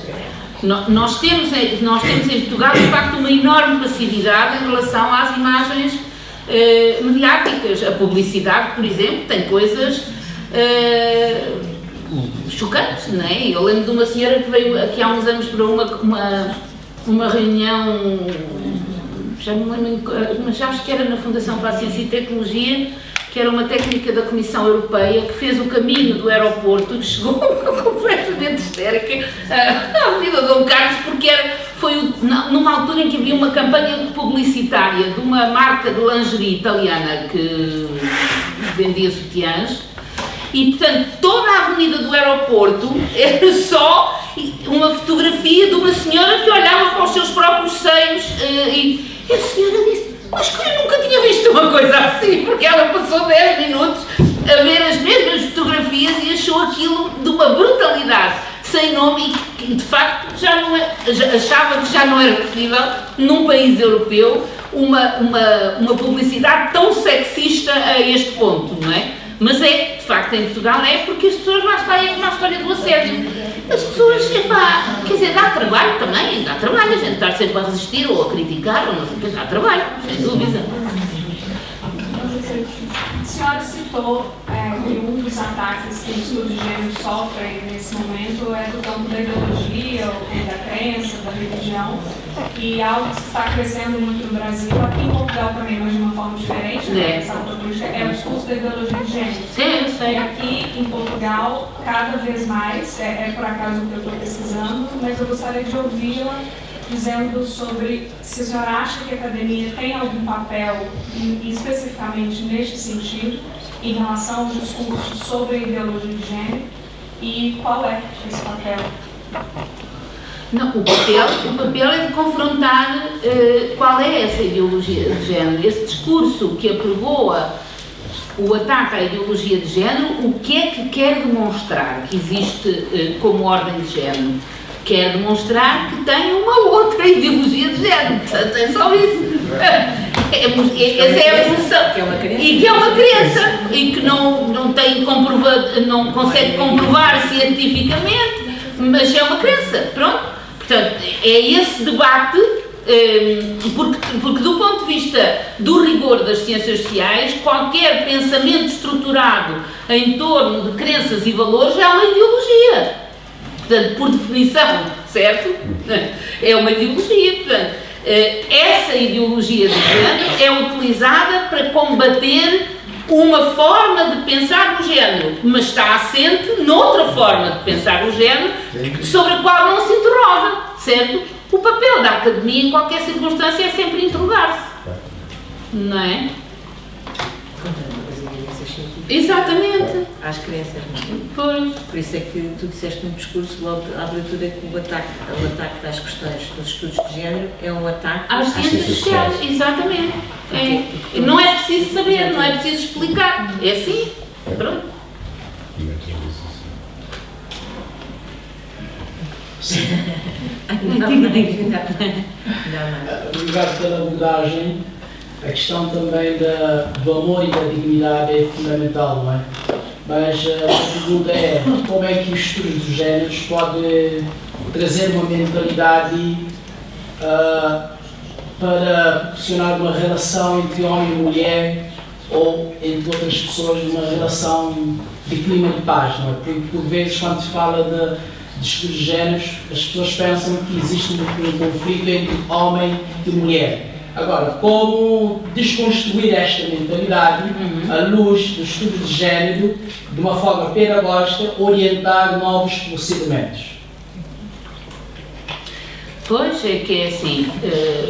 Nós temos em Portugal, de facto, uma enorme passividade em relação às imagens mediáticas. A publicidade, por exemplo, tem coisas chocantes, não é? Eu lembro de uma senhora que veio aqui há uns anos para uma reunião, já me lembro, mas acho que era na Fundação para a Ciência e Tecnologia, que era uma técnica da Comissão Europeia, que fez o caminho do aeroporto, que chegou completamente histérica à Avenida Dom Carlos, porque foi numa altura em que havia uma campanha publicitária de uma marca de lingerie italiana que vendia sutiãs, e portanto toda a avenida do aeroporto era só uma fotografia de uma senhora que olhava para os seus próprios seios e a senhora disse: mas que eu nunca tinha visto uma coisa assim, porque ela passou 10 minutos a ver as mesmas fotografias e achou aquilo de uma brutalidade sem nome e que de facto achava que já não era possível num país europeu uma publicidade tão sexista a este ponto, não é? Mas de facto em Portugal porque as pessoas lá está, é como a história do assédio. As pessoas, quer dizer, dá trabalho também, dá trabalho a gente estar sempre a resistir ou a criticar, ou não sei o que, dá trabalho, sem dúvida. A senhora citou que um dos ataques que os estudos de gênero sofrem nesse momento é do campo da ideologia, ou da crença, da religião, e algo que está crescendo muito no Brasil, aqui em Portugal também, mas de uma forma diferente, é o discurso da ideologia de gênero. Sim, eu sei. E aqui em Portugal, cada vez mais, por acaso o que eu estou pesquisando, mas eu gostaria de ouvi-la dizendo sobre se a senhora acha que a academia tem algum papel, especificamente neste sentido, em relação aos discursos sobre a ideologia de gênero, e qual é esse papel? Não, o papel é de confrontar qual é essa ideologia de género, esse discurso que apregoa o ataque à ideologia de género, o que é que quer demonstrar que existe como ordem de género? Quer demonstrar que tem uma outra ideologia de género, portanto é só isso. Essa é a função. E que é uma crença, e que não consegue comprovar cientificamente, mas é uma crença, pronto. Portanto, é esse debate, porque do ponto de vista do rigor das ciências sociais, qualquer pensamento estruturado em torno de crenças e valores é uma ideologia. Portanto, por definição, certo? É uma ideologia. Portanto, essa ideologia de género é utilizada para combater uma forma de pensar o género, mas está assente noutra forma de pensar o género, sobre a qual não se interroga, certo? O papel da academia em qualquer circunstância é sempre interrogar-se, não é? Exatamente. Às crianças, não é? Pois. Por isso é que tu disseste no discurso, logo à abertura, que o ataque às questões dos estudos de género é um ataque às ciências sociais. Exatamente. É. Não é preciso saber, não é preciso explicar. É assim. Pronto. Obrigado pela abordagem. A questão também do amor e da dignidade é fundamental, não é? Mas a pergunta é como é que os estudos dos géneros podem trazer uma mentalidade para proporcionar uma relação entre homem e mulher ou entre outras pessoas, uma relação de clima de paz, não é? Porque por vezes quando se fala de estudos de géneros, as pessoas pensam que existe um conflito entre homem e mulher. Agora, como desconstruir esta mentalidade à luz dos estudos de género, de uma forma pedagógica, orientar novos procedimentos? Pois, é que é assim,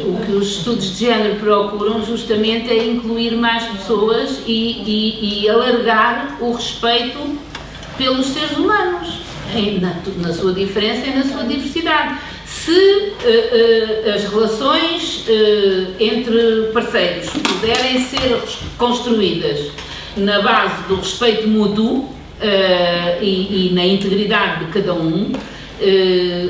o que os estudos de género procuram justamente é incluir mais pessoas e alargar o respeito pelos seres humanos, na sua diferença e na sua diversidade. Se as relações entre parceiros puderem ser construídas na base do respeito mútuo e na integridade de cada um,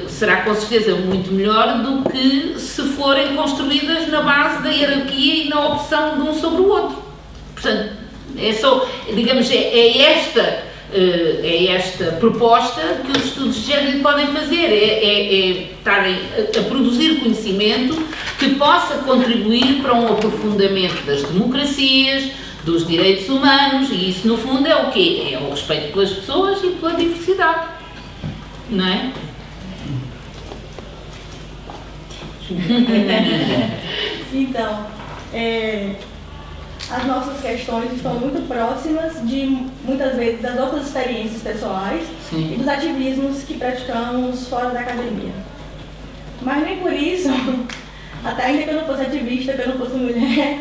será com certeza muito melhor do que se forem construídas na base da hierarquia e na opção de um sobre o outro. Portanto, é só, digamos, é esta proposta que os estudos de género podem fazer, é estarem a produzir conhecimento que possa contribuir para um aprofundamento das democracias, dos direitos humanos, e isso no fundo é o quê? É o respeito pelas pessoas e pela diversidade, não é? Então, as nossas questões estão muito próximas de, muitas vezes, das nossas experiências pessoais e dos ativismos que praticamos fora da academia. Mas nem por isso, até ainda que eu não fosse ativista, que eu não fosse mulher,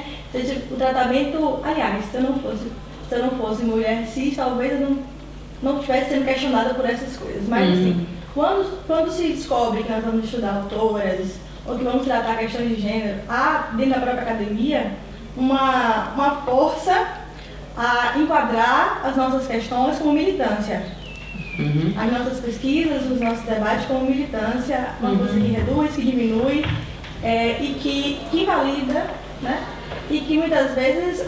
o tratamento, aliás, se eu não fosse mulher cis, talvez eu não estivesse sendo questionada por essas coisas. Mas assim, quando se descobre que nós vamos estudar autoras, ou que vamos tratar questões de gênero, há dentro da própria academia uma força a enquadrar as nossas questões como militância. As nossas pesquisas, os nossos debates como militância, uma coisa que reduz, que diminui e que invalida, né? E que muitas vezes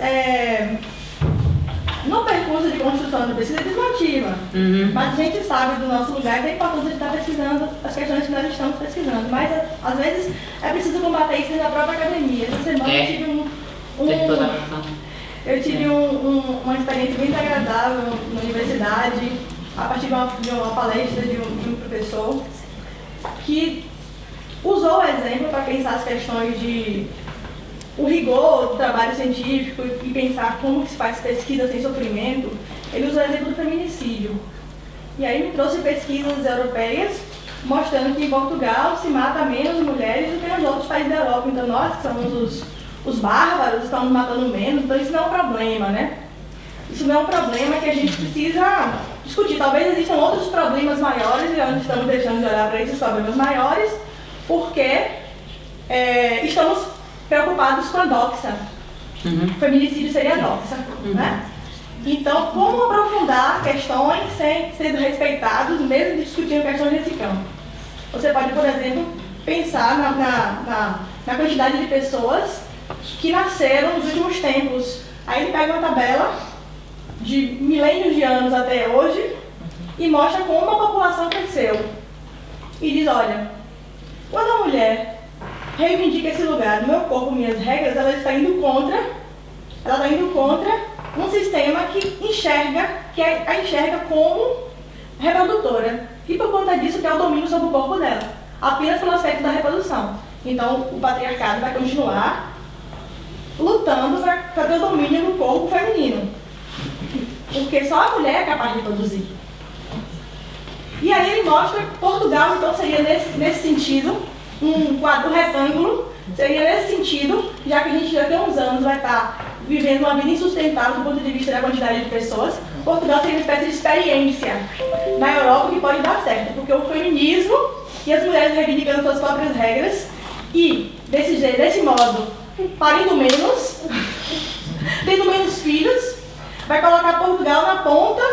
no percurso de construção da pesquisa desmotiva. Mas a gente sabe do nosso lugar e da importância de estar pesquisando as questões que nós estamos pesquisando. Mas às vezes é preciso combater isso na própria academia. Essa semana eu tive uma experiência bem agradável na universidade, a partir de uma palestra de um professor que usou o exemplo para pensar as questões de o rigor do trabalho científico e pensar como que se faz pesquisa sem sofrimento. Ele usou o exemplo do feminicídio. E aí me trouxe pesquisas europeias mostrando que em Portugal se mata menos mulheres do que nos outros países da Europa. Então nós, que somos os bárbaros, estamos matando menos, então isso não é um problema, né? Isso não é um problema que a gente precisa discutir. Talvez existam outros problemas maiores e nós estamos deixando de olhar para esses problemas maiores porque estamos preocupados com a doxa. O feminicídio seria a doxa, né? Então, como aprofundar questões sem sendo respeitados, mesmo discutindo questões nesse campo? Você pode, por exemplo, pensar na quantidade de pessoas que nasceram nos últimos tempos. Aí ele pega uma tabela de milênios de anos até hoje e mostra como a população cresceu. E diz, olha, quando a mulher reivindica esse lugar, no meu corpo, minhas regras, ela está indo contra um sistema que a enxerga como reprodutora. E por conta disso quer o domínio sobre o corpo dela, apenas pelo aspecto da reprodução. Então o patriarcado vai continuar lutando para ter o domínio no corpo feminino. Porque só a mulher é capaz de produzir. E aí ele mostra que Portugal, então, seria nesse sentido, um quadro retângulo, seria nesse sentido, já que a gente daqui a uns anos vai estar vivendo uma vida insustentável do ponto de vista da quantidade de pessoas, Portugal seria uma espécie de experiência na Europa que pode dar certo, porque o feminismo e as mulheres reivindicando suas próprias regras e, desse modo, parindo menos, tendo menos filhos, vai colocar Portugal na ponta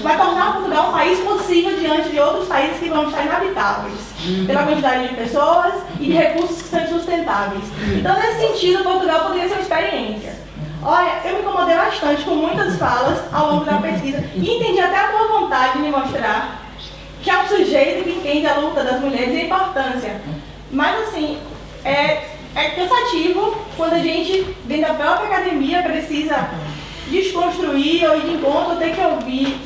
vai tornar Portugal um país possível diante de outros países que vão estar inabitáveis, pela quantidade de pessoas e de recursos que são insustentáveis. Então, nesse sentido, Portugal poderia ser uma experiência. Olha, eu me incomodei bastante com muitas falas ao longo da pesquisa e entendi até a boa vontade de me mostrar que é um sujeito que entende a luta das mulheres e a importância. Mas, assim, é cansativo quando a gente, dentro da própria academia, precisa desconstruir ou ir de encontro, ter que ouvir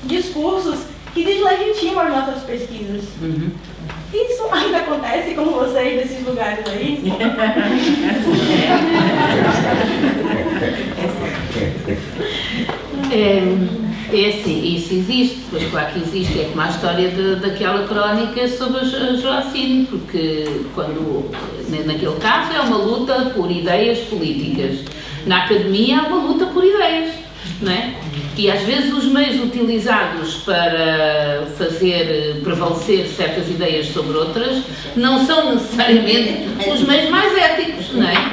discursos que deslegitimam as nossas pesquisas. Isso ainda acontece com vocês nesses lugares aí? É assim, isso existe, pois claro que existe, é como a história daquela crónica sobre a Joacine, porque naquele caso é uma luta por ideias políticas, na academia é uma luta por ideias, não é? E às vezes os meios utilizados para fazer prevalecer certas ideias sobre outras não são necessariamente os meios mais éticos, não é?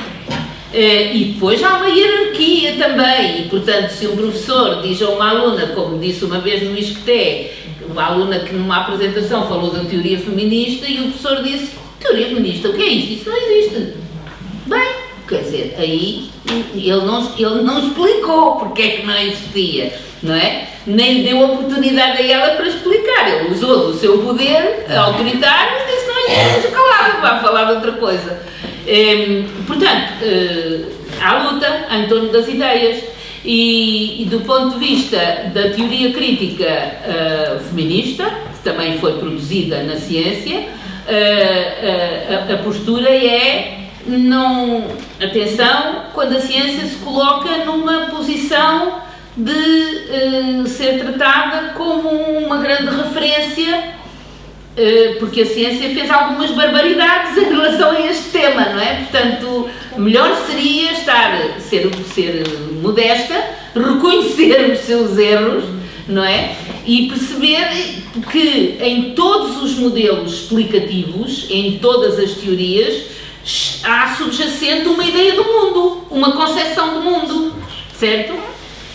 E depois há uma hierarquia também, e portanto se um professor diz a uma aluna, como disse uma vez no Isqueté, uma aluna que numa apresentação falou da teoria feminista e o professor disse, teoria feminista, o que é isso? Isso não existe. Bem, quer dizer, aí ele não explicou porque é que não existia, não é? Nem deu oportunidade a ela para explicar, ele usou do seu poder autoritário e disse, não, é calado, vá falar de outra coisa. Portanto, há luta em torno das ideias e do ponto de vista da teoria crítica feminista, que também foi produzida na ciência, a postura é atenção, quando a ciência se coloca numa posição de ser tratada como uma grande referência, porque a ciência fez algumas barbaridades em relação a este tema, não é? Portanto, melhor seria ser modesta, reconhecer os seus erros, não é? E perceber que em todos os modelos explicativos, em todas as teorias, há subjacente uma ideia do mundo, uma concepção do mundo, certo?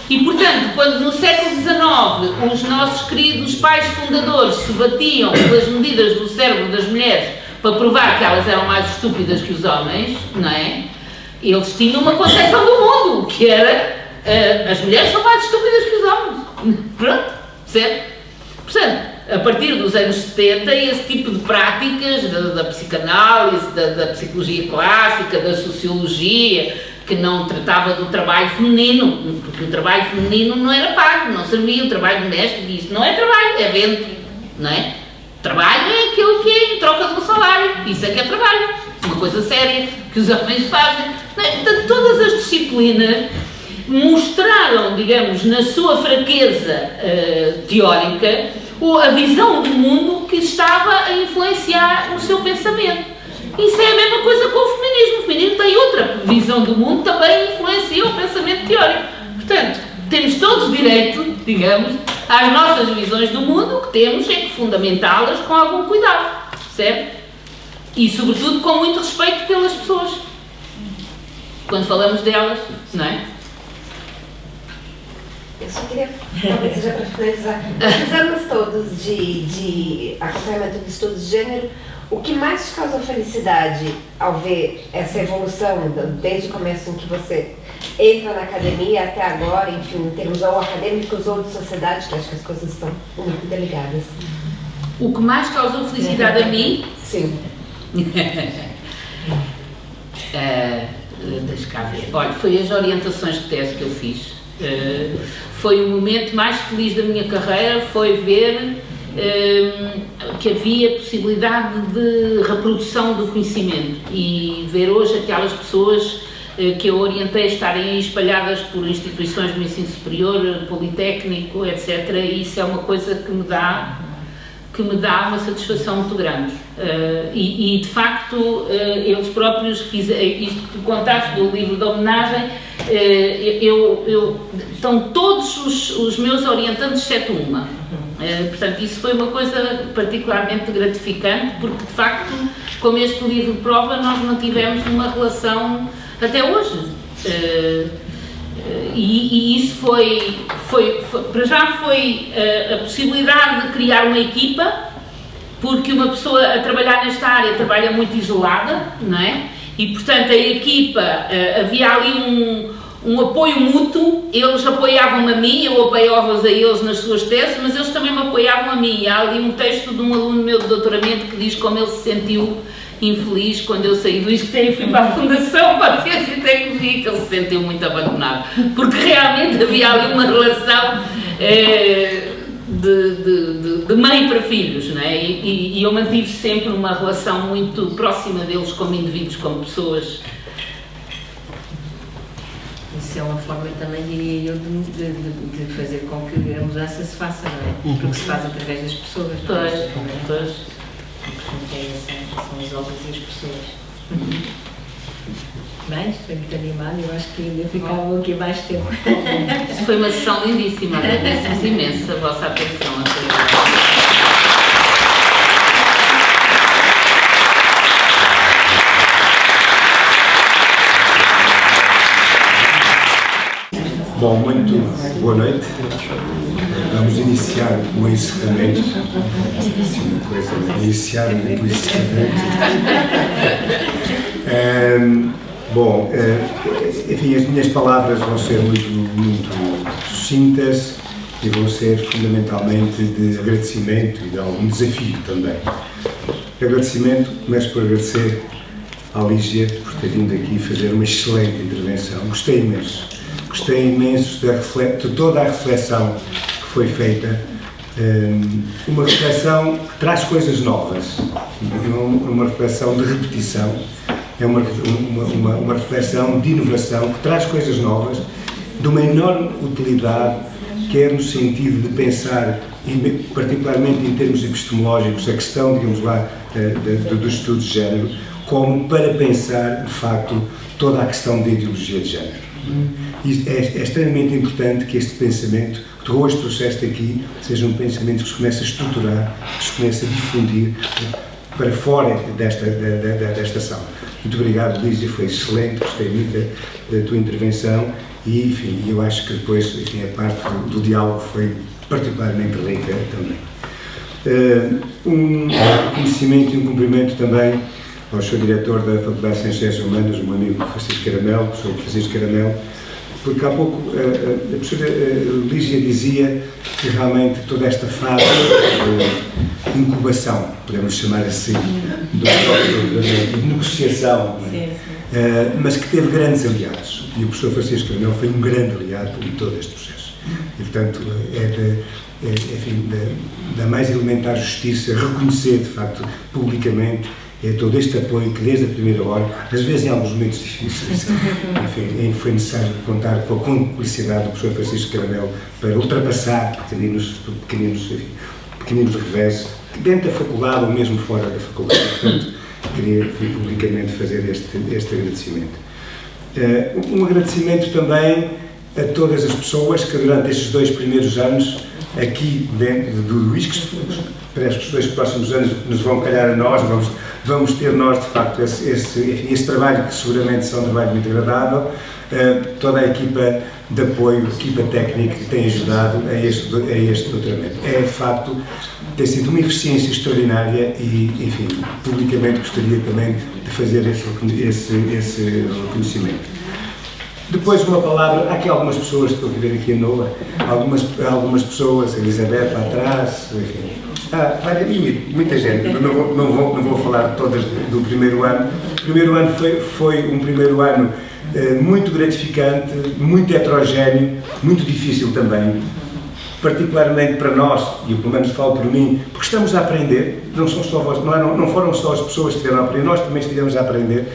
E, portanto, quando no século XIX os nossos queridos pais fundadores se batiam pelas medidas do cérebro das mulheres para provar que elas eram mais estúpidas que os homens, não é? Eles tinham uma concepção do mundo, que era as mulheres são mais estúpidas que os homens. Pronto, certo? Portanto, a partir dos anos 70, esse tipo de práticas da psicanálise, da psicologia clássica, da sociologia, que não tratava do trabalho feminino, porque o trabalho feminino não era pago, não servia, o trabalho doméstico, isso não é trabalho, é vento, não é? Trabalho é aquilo que é em troca do salário, isso é que é trabalho, uma coisa séria, que os homens fazem. Portanto, todas as disciplinas mostraram, digamos, na sua fraqueza teórica, a visão do mundo que estava a influenciar o seu pensamento. Isso é a mesma coisa com o feminismo. O feminismo tem outra visão do mundo, também influencia o pensamento teórico. Portanto, temos todos direito, digamos, às nossas visões do mundo, o que temos é que fundamentá-las com algum cuidado, certo? E, sobretudo, com muito respeito pelas pessoas, quando falamos delas, não é? Eu só queria, talvez seja para finalizar, nesses anos todos de acompanhamento de estudos de gênero, o que mais te causou felicidade ao ver essa evolução, desde o começo em que você entra na academia até agora, enfim, em termos ou acadêmicos ou de sociedade, que acho que as coisas estão muito interligadas? O que mais causou felicidade a mim? Sim. Deixa cá ver. Olha, foi as orientações de tese que eu fiz. Foi o momento mais feliz da minha carreira, foi ver que havia possibilidade de reprodução do conhecimento e ver hoje aquelas pessoas que eu orientei estarem espalhadas por instituições do ensino superior, politécnico, etc. E isso é uma coisa que me dá uma satisfação muito grande. E de facto, eles próprios fizeram, isto que tu contaste do livro da homenagem, estão todos os meus orientantes, exceto uma. Portanto, isso foi uma coisa particularmente gratificante, porque de facto, como este livro prova, nós mantivemos uma relação até hoje. E isso para já foi a possibilidade de criar uma equipa, porque uma pessoa a trabalhar nesta área trabalha muito isolada, não é? E portanto a equipa, havia ali um apoio mútuo, eles apoiavam-me a mim, eu apoiava-os a eles nas suas teses, mas eles também me apoiavam a mim. Há ali um texto de um aluno meu de doutoramento que diz como ele se sentiu infeliz quando eu saí do ISCTE e fui para a Fundação para a Ciência e Tecnologia, que ele se sentiu muito abandonado, porque realmente havia ali uma relação de mãe para filhos, não é? E eu mantive sempre uma relação muito próxima deles como indivíduos, como pessoas. Isso é uma forma também, diria eu, de fazer com que a mudança se faça, não é? Porque se faz através das pessoas. Pois. São as obras e as pessoas. Bem, isto foi muito animado, eu acho que ainda ficava aqui mais tempo. Isso foi uma sessão lindíssima, agradecemos imenso a vossa atenção. Bom, muito boa noite. Vamos iniciar o encerramento. Iniciar o encerramento. Enfim, as minhas palavras vão ser muito sucintas e vão ser fundamentalmente de agradecimento e de algum desafio também. Agradecimento, começo por agradecer à Lígia por ter vindo aqui fazer uma excelente intervenção. Gostei imenso de toda a reflexão que foi feita, uma reflexão que traz coisas novas, uma reflexão de repetição, é uma reflexão de inovação que traz coisas novas, de uma enorme utilidade, quer no sentido de pensar, particularmente em termos epistemológicos, a questão, digamos lá, dos estudos de género, como para pensar, de facto, toda a questão da ideologia de género. É extremamente importante que este pensamento, que tu hoje trouxeste aqui, seja um pensamento que se comece a estruturar, que se comece a difundir para fora desta sala. Muito obrigado, Lígia, foi excelente, gostei muito da tua intervenção e, enfim, eu acho que depois, enfim, a parte do diálogo foi particularmente rica também. Um conhecimento e um cumprimento também ao seu diretor da Faculdade de Ciências Humanas, o meu amigo Francisco Caramelo, professor Francisco Caramelo, porque há pouco a professora Lígia dizia que realmente toda esta fase de incubação, podemos chamar assim, do próprio doutoramento, de negociação, mas que teve grandes aliados, e o professor Francisco Caramelo foi um grande aliado em todo este processo. E, portanto, da mais elementar justiça reconhecer, de facto, publicamente, todo este apoio que desde a primeira hora, às vezes em alguns momentos difíceis, enfim, em que foi necessário contar com a cumplicidade do professor Francisco Caramelo para ultrapassar pequeninos reveses, dentro da faculdade ou mesmo fora da faculdade. Portanto, queria publicamente fazer este agradecimento. Um agradecimento também a todas as pessoas que durante estes 2 primeiros anos aqui dentro do ISCTE, parece que os 2 próximos anos nos vão calhar a nós, vamos ter nós de facto esse trabalho que seguramente é um trabalho muito agradável, toda a equipa de apoio, a equipa técnica que tem ajudado a este doutoramento. É de facto, tem sido uma eficiência extraordinária e, enfim, publicamente gostaria também de fazer esse reconhecimento. Depois uma palavra, há aqui algumas pessoas, estou a ver aqui a Noa, algumas pessoas, a Elizabeth lá atrás, enfim, muita gente, não vou falar todas do primeiro ano. O primeiro ano foi um primeiro ano muito gratificante, muito heterogéneo, muito difícil também, particularmente para nós, e eu pelo menos falo por mim, porque estamos a aprender, não foram só as pessoas que estiveram a aprender, nós também estivemos a aprender,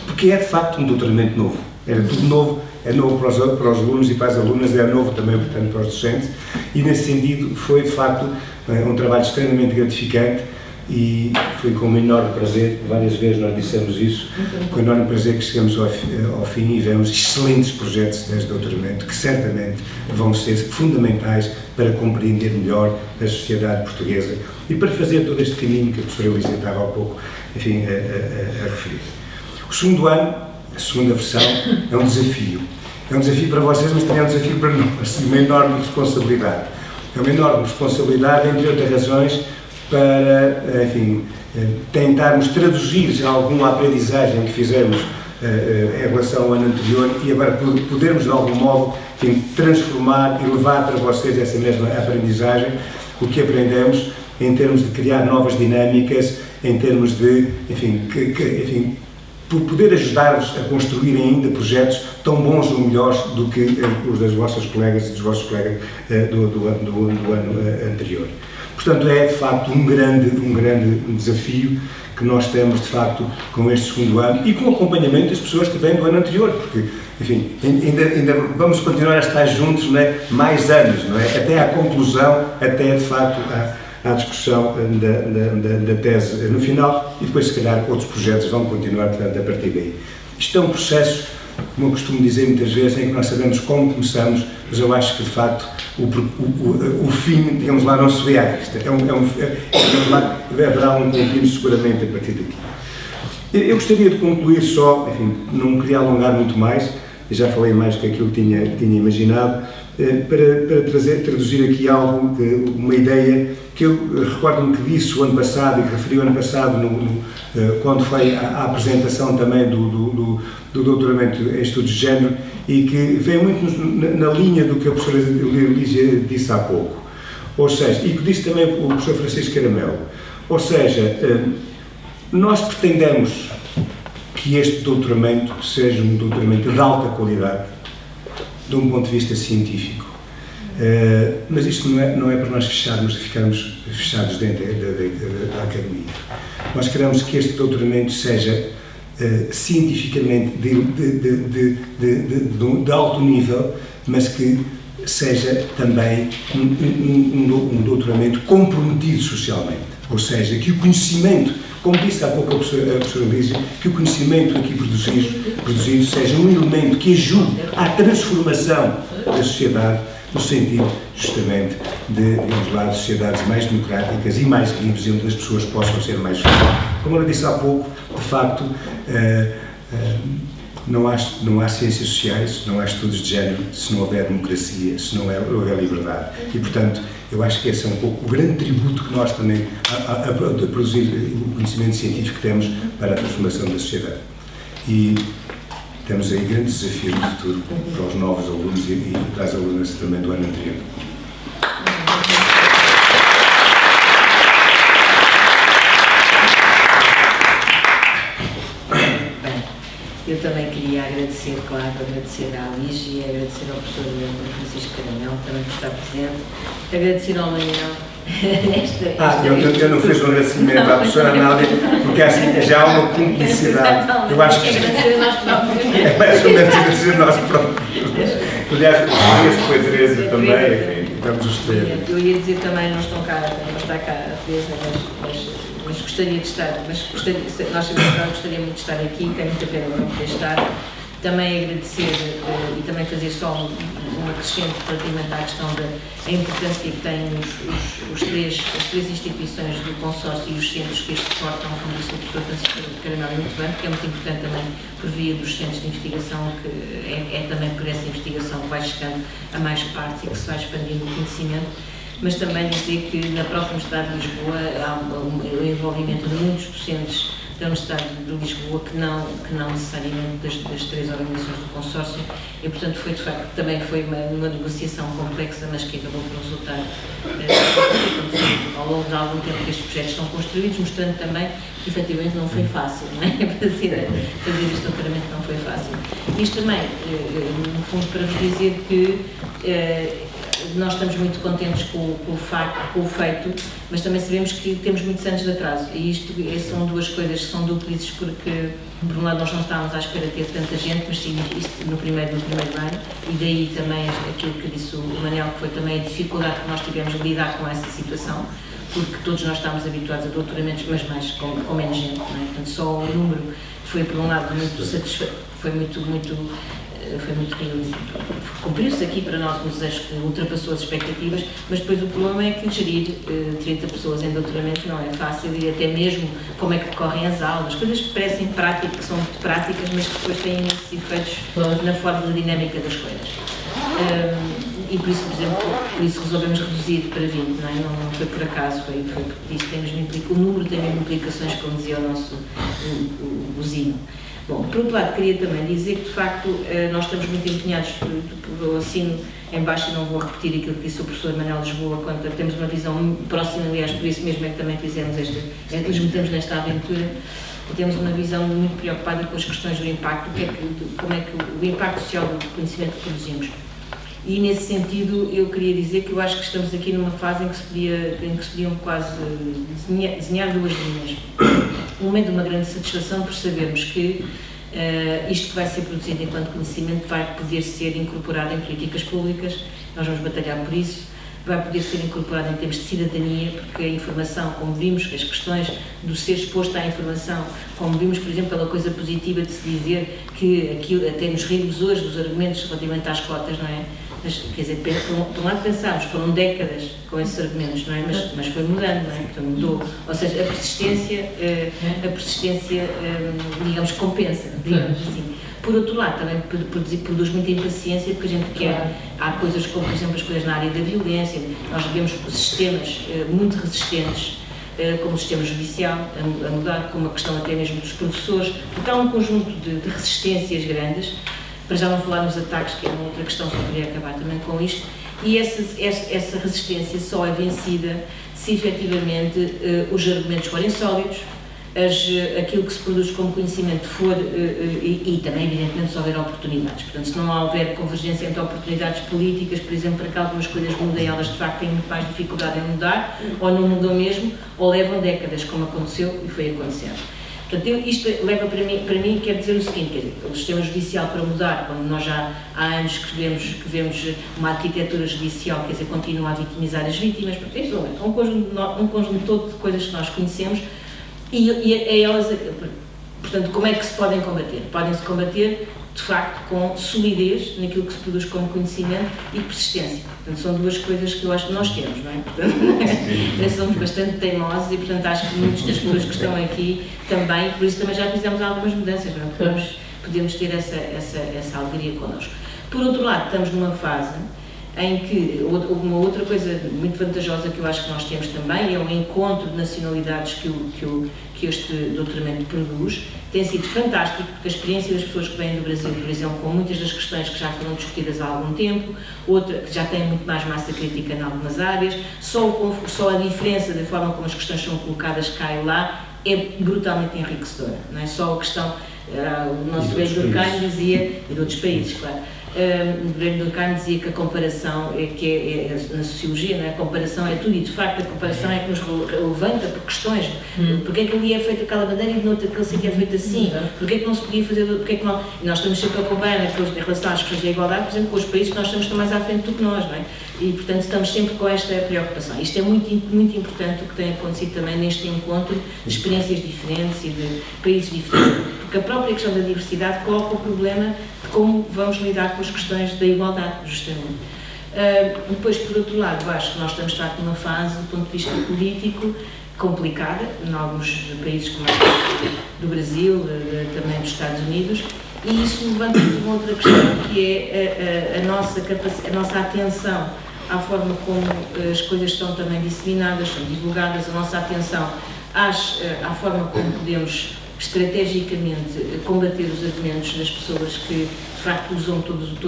porque é de facto um doutoramento novo. Era tudo novo, é novo para os alunos e para as alunas, é novo também, portanto, para os docentes, e nesse sentido foi de facto um trabalho extremamente gratificante e foi com um enorme prazer, várias vezes nós dissemos isso, com um enorme prazer que chegamos ao fim e vemos excelentes projetos de doutoramento que certamente vão ser fundamentais para compreender melhor a sociedade portuguesa e para fazer todo este caminho que a professora Elisa estava há pouco, enfim, a referir. O segundo ano, a segunda versão, é um desafio. É um desafio para vocês, mas também é um desafio para nós, uma enorme responsabilidade. É uma enorme responsabilidade, entre outras razões, para, enfim, tentarmos traduzir já alguma aprendizagem que fizemos em relação ao ano anterior e agora podermos, de algum modo, enfim, transformar e levar para vocês essa mesma aprendizagem, o que aprendemos em termos de criar novas dinâmicas, em termos de, enfim, por poder ajudar-vos a construírem ainda projetos tão bons ou melhores do que os das vossas colegas e dos vossos colegas do ano anterior. Portanto, é de facto um grande desafio que nós temos de facto com este segundo ano e com o acompanhamento das pessoas que vêm do ano anterior, porque, enfim, ainda vamos continuar a estar juntos, não é, mais anos, não é, até à conclusão, até de facto à discussão da tese no final e depois, se calhar, outros projetos vão continuar, portanto, a partir daí. Isto é um processo, como eu costumo dizer muitas vezes, em que nós sabemos como começamos, mas eu acho que, de facto, o fim, digamos lá, não se vê à vista. Haverá um contínuo seguramente a partir daqui. Eu gostaria de concluir só, enfim, não queria alongar muito mais, já falei mais do que aquilo que tinha imaginado, para traduzir aqui algo, uma ideia que eu recordo-me que disse o ano passado e que referi o ano passado quando foi a apresentação também do doutoramento em estudos de género e que veio muito na linha do que a professora Lígia disse há pouco, ou seja, e que disse também o professor Francisco Caramelo, ou seja, nós pretendemos que este doutoramento seja um doutoramento de alta qualidade, de um ponto de vista científico. Mas isto não é para nós ficarmos fechados dentro da academia. Nós queremos que este doutoramento seja cientificamente de alto nível, mas que seja também um doutoramento comprometido socialmente. Ou seja, que o conhecimento, como disse há pouco a professora Lígia, que o conhecimento aqui produzido seja um elemento que ajude à transformação da sociedade no sentido, justamente, de, digamos lá, sociedades mais democráticas e mais livres, onde as pessoas possam ser mais felizes. Como eu disse há pouco, de facto, não há ciências sociais, não há estudos de género, se não houver democracia, se não houver liberdade. E, portanto, eu acho que esse é um pouco o grande tributo que nós também, a produzir o conhecimento científico que temos para a transformação da sociedade. E temos aí grandes desafios no futuro para os novos alunos e para as alunas também do ano anterior. Eu também queria agradecer, claro, agradecer à Lígia, agradecer ao professor Francisco Caramelo, também por estar presente, agradecer ao Manuel. Eu não fiz um agradecimento à professora Nádia, porque acho que já há uma cumplicidade. Eu acho que agradecer a nós próprios. É mais ou menos agradecer a nós próprios. Aliás, foi a Teresa também, enfim, estamos os três. Eu ia dizer também, não está cá a Teresa, mas gostaria de estar, nós gostaria muito de estar aqui, tem muita pena não poder estar. Também agradecer e também fazer só um acrescento relativamente à questão da importância que têm as três instituições do consórcio e os centros que este suportam, como disse o professor Francisco Caramelo muito bem, porque é muito importante também por via dos centros de investigação, que é também por essa investigação que vai chegando a mais partes e que se vai expandindo o conhecimento. Mas também dizer que na própria Universidade de Lisboa há o envolvimento de muitos docentes da Universidade de Lisboa que não necessariamente das três organizações do consórcio e, portanto, foi de facto, também foi uma negociação complexa, mas que acabou por resultar ao longo de algum tempo que estes projetos são construídos, mostrando também que efetivamente não foi fácil, não é? Fazer este doutoramento não foi fácil. Isto também, no fundo, para vos dizer que nós estamos muito contentes com o feito, mas também sabemos que temos muitos anos de atraso e isto são duas coisas que são dúplices, porque por um lado nós não estávamos à espera de ter tanta gente, mas sim isto no primeiro ano, e daí também aquilo que disse o Manel, que foi também a dificuldade que nós tivemos de lidar com essa situação, porque todos nós estamos habituados a doutoramentos, mas mais com menos gente, não é? Portanto, só o número foi por um lado muito satisfatório, foi muito cumpriu-se aqui para nós um desejo que ultrapassou as expectativas, mas depois o problema é que gerir 30 pessoas em doutoramento não é fácil, e até mesmo como é que decorrem as aulas, coisas que parecem práticas, que são muito práticas, mas que depois têm imensos efeitos na forma da dinâmica das coisas. E por isso, por exemplo, resolvemos reduzir para 20, não é? Não foi por acaso, foi porque isso tem mesmo o número tem mesmo implicações, como dizia o nosso Zino. Bom, por outro lado, queria também dizer que, de facto, nós estamos muito empenhados, eu assino em baixo e não vou repetir aquilo que disse o professor Manel Lisboa, quanto temos uma visão próxima, aliás, por isso mesmo é que também fizemos nos metemos nesta aventura, e temos uma visão muito preocupada com as questões do impacto, como é que o impacto social do conhecimento que produzimos. E, nesse sentido, eu queria dizer que eu acho que estamos aqui numa fase em que se podiam quase desenhar duas linhas. Um momento de uma grande satisfação por sabermos que isto que vai ser produzido enquanto conhecimento vai poder ser incorporado em políticas públicas, nós vamos batalhar por isso, vai poder ser incorporado em termos de cidadania, porque a informação, como vimos, as questões do ser exposto à informação, como vimos, por exemplo, pela coisa positiva de se dizer que aquilo, até nos rimos hoje dos argumentos relativamente às cotas, não é? Mas, quer dizer, por um lado pensámos, foram décadas com esses argumentos, não é? Mas foi mudando, não é? Portanto, mudou. Ou seja, a persistência digamos, compensa, digamos assim. Por outro lado, também produz muita impaciência, porque a gente quer, há coisas como, por exemplo, as coisas na área da violência, nós vemos sistemas muito resistentes, como o sistema judicial, a mudar, como a questão até mesmo dos professores, porque há um conjunto de resistências grandes, para já não falar nos ataques, que é uma outra questão, só queria acabar também com isto, e essa resistência só é vencida se efetivamente os argumentos forem sólidos, aquilo que se produz como conhecimento for, e também, evidentemente, se houver oportunidades. Portanto, se não houver convergência entre oportunidades políticas, por exemplo, para que algumas coisas mudem, elas de facto têm muito mais dificuldade em mudar, ou não mudam mesmo, ou levam décadas, como aconteceu e foi acontecendo. Portanto, isto leva para mim quer dizer o seguinte, quer dizer, o sistema judicial para mudar, quando nós já há anos que vemos uma arquitetura judicial, quer dizer, continua a vitimizar as vítimas, porque é um conjunto todo de coisas que nós conhecemos, e elas, portanto, como é que se podem combater? Podem-se combater, de facto, com solidez naquilo que se produz como conhecimento e persistência. Portanto, são duas coisas que eu acho que nós temos, não é? Portanto, somos bastante teimosos e, portanto, acho que muitas das pessoas que estão aqui também, por isso também já fizemos algumas mudanças, não é? Podemos ter essa alegria connosco. Por outro lado, estamos numa fase em que uma outra coisa muito vantajosa que eu acho que nós temos também é o encontro de nacionalidades que este doutoramento produz. Tem sido fantástico, porque a experiência das pessoas que vêm do Brasil, por exemplo, com muitas das questões que já foram discutidas há algum tempo, outra que já tem muito mais massa crítica em algumas áreas, só a diferença da forma como as questões são colocadas cá e lá é brutalmente enriquecedora. Não é só a questão, o nosso Grande Durkheim dizia, e de outros países, claro, o Grande Durkheim dizia que a comparação, na sociologia, não é? A comparação é tudo, e de facto a comparação é que nos levanta por questões. Porque é que ali é feita aquela maneira e de outro aquele sítio é feito assim? Porque é que não se podia fazer, porque é que não? E nós estamos sempre a comparar em relação às questões da igualdade, por exemplo, com os países que nós estamos mais à frente do que nós, não é? E portanto estamos sempre com esta preocupação. Isto é muito, muito importante, o que tem acontecido também neste encontro de experiências diferentes e de países diferentes, porque a própria questão da diversidade coloca o problema de como vamos lidar com as questões da igualdade, justamente. Depois, por outro lado, eu acho que nós estamos, de facto, numa fase, do ponto de vista político, complicada, em alguns países como do Brasil, também dos Estados Unidos, e isso levanta uma outra questão, que é a nossa atenção à forma como as coisas são também disseminadas, são divulgadas, a nossa atenção à forma como podemos estrategicamente combater os argumentos das pessoas que, de facto, usam todos os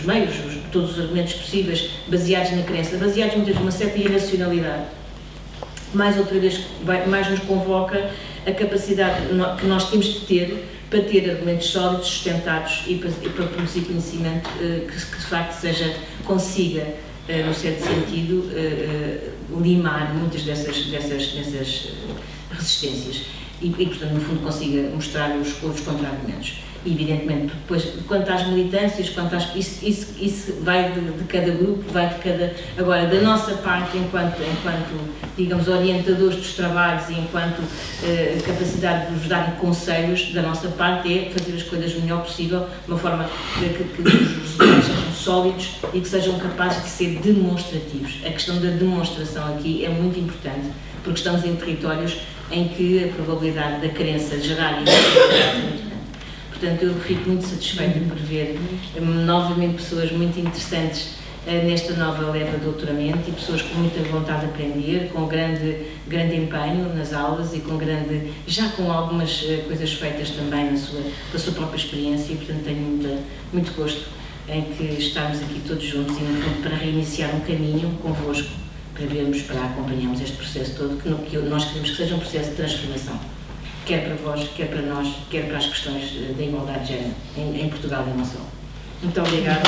meios, todos os argumentos possíveis, baseados na crença, baseados muitas vezes numa certa irracionalidade. Mais outra vez, mais nos convoca a capacidade que nós temos de ter para ter argumentos sólidos, sustentados e para produzir conhecimento que de facto consiga, no certo sentido, limar muitas dessas resistências e, portanto, no fundo, consiga mostrar os contra-argumentos. E, evidentemente, depois, quanto às militâncias, isso vai de cada grupo, vai de cada... Agora, da nossa parte, enquanto digamos, orientadores dos trabalhos e enquanto capacidade de nos darem conselhos, da nossa parte é fazer as coisas o melhor possível, de uma forma que os resultados sejam sólidos e que sejam capazes de ser demonstrativos. A questão da demonstração aqui é muito importante, porque estamos em territórios em que a probabilidade da crença gerar e é muito grande. Portanto, eu fico muito satisfeita por ver novamente pessoas muito interessantes nesta nova leva de doutoramento e pessoas com muita vontade de aprender, com grande empenho nas aulas e já com algumas coisas feitas também pela sua própria experiência, e portanto tenho muito gosto em que estarmos aqui todos juntos e no fundo para reiniciar um caminho convosco, para acompanharmos este processo todo, que nós queremos que seja um processo de transformação, quer para vós, quer para nós, quer para as questões da igualdade de género em Portugal e não só. Muito obrigada.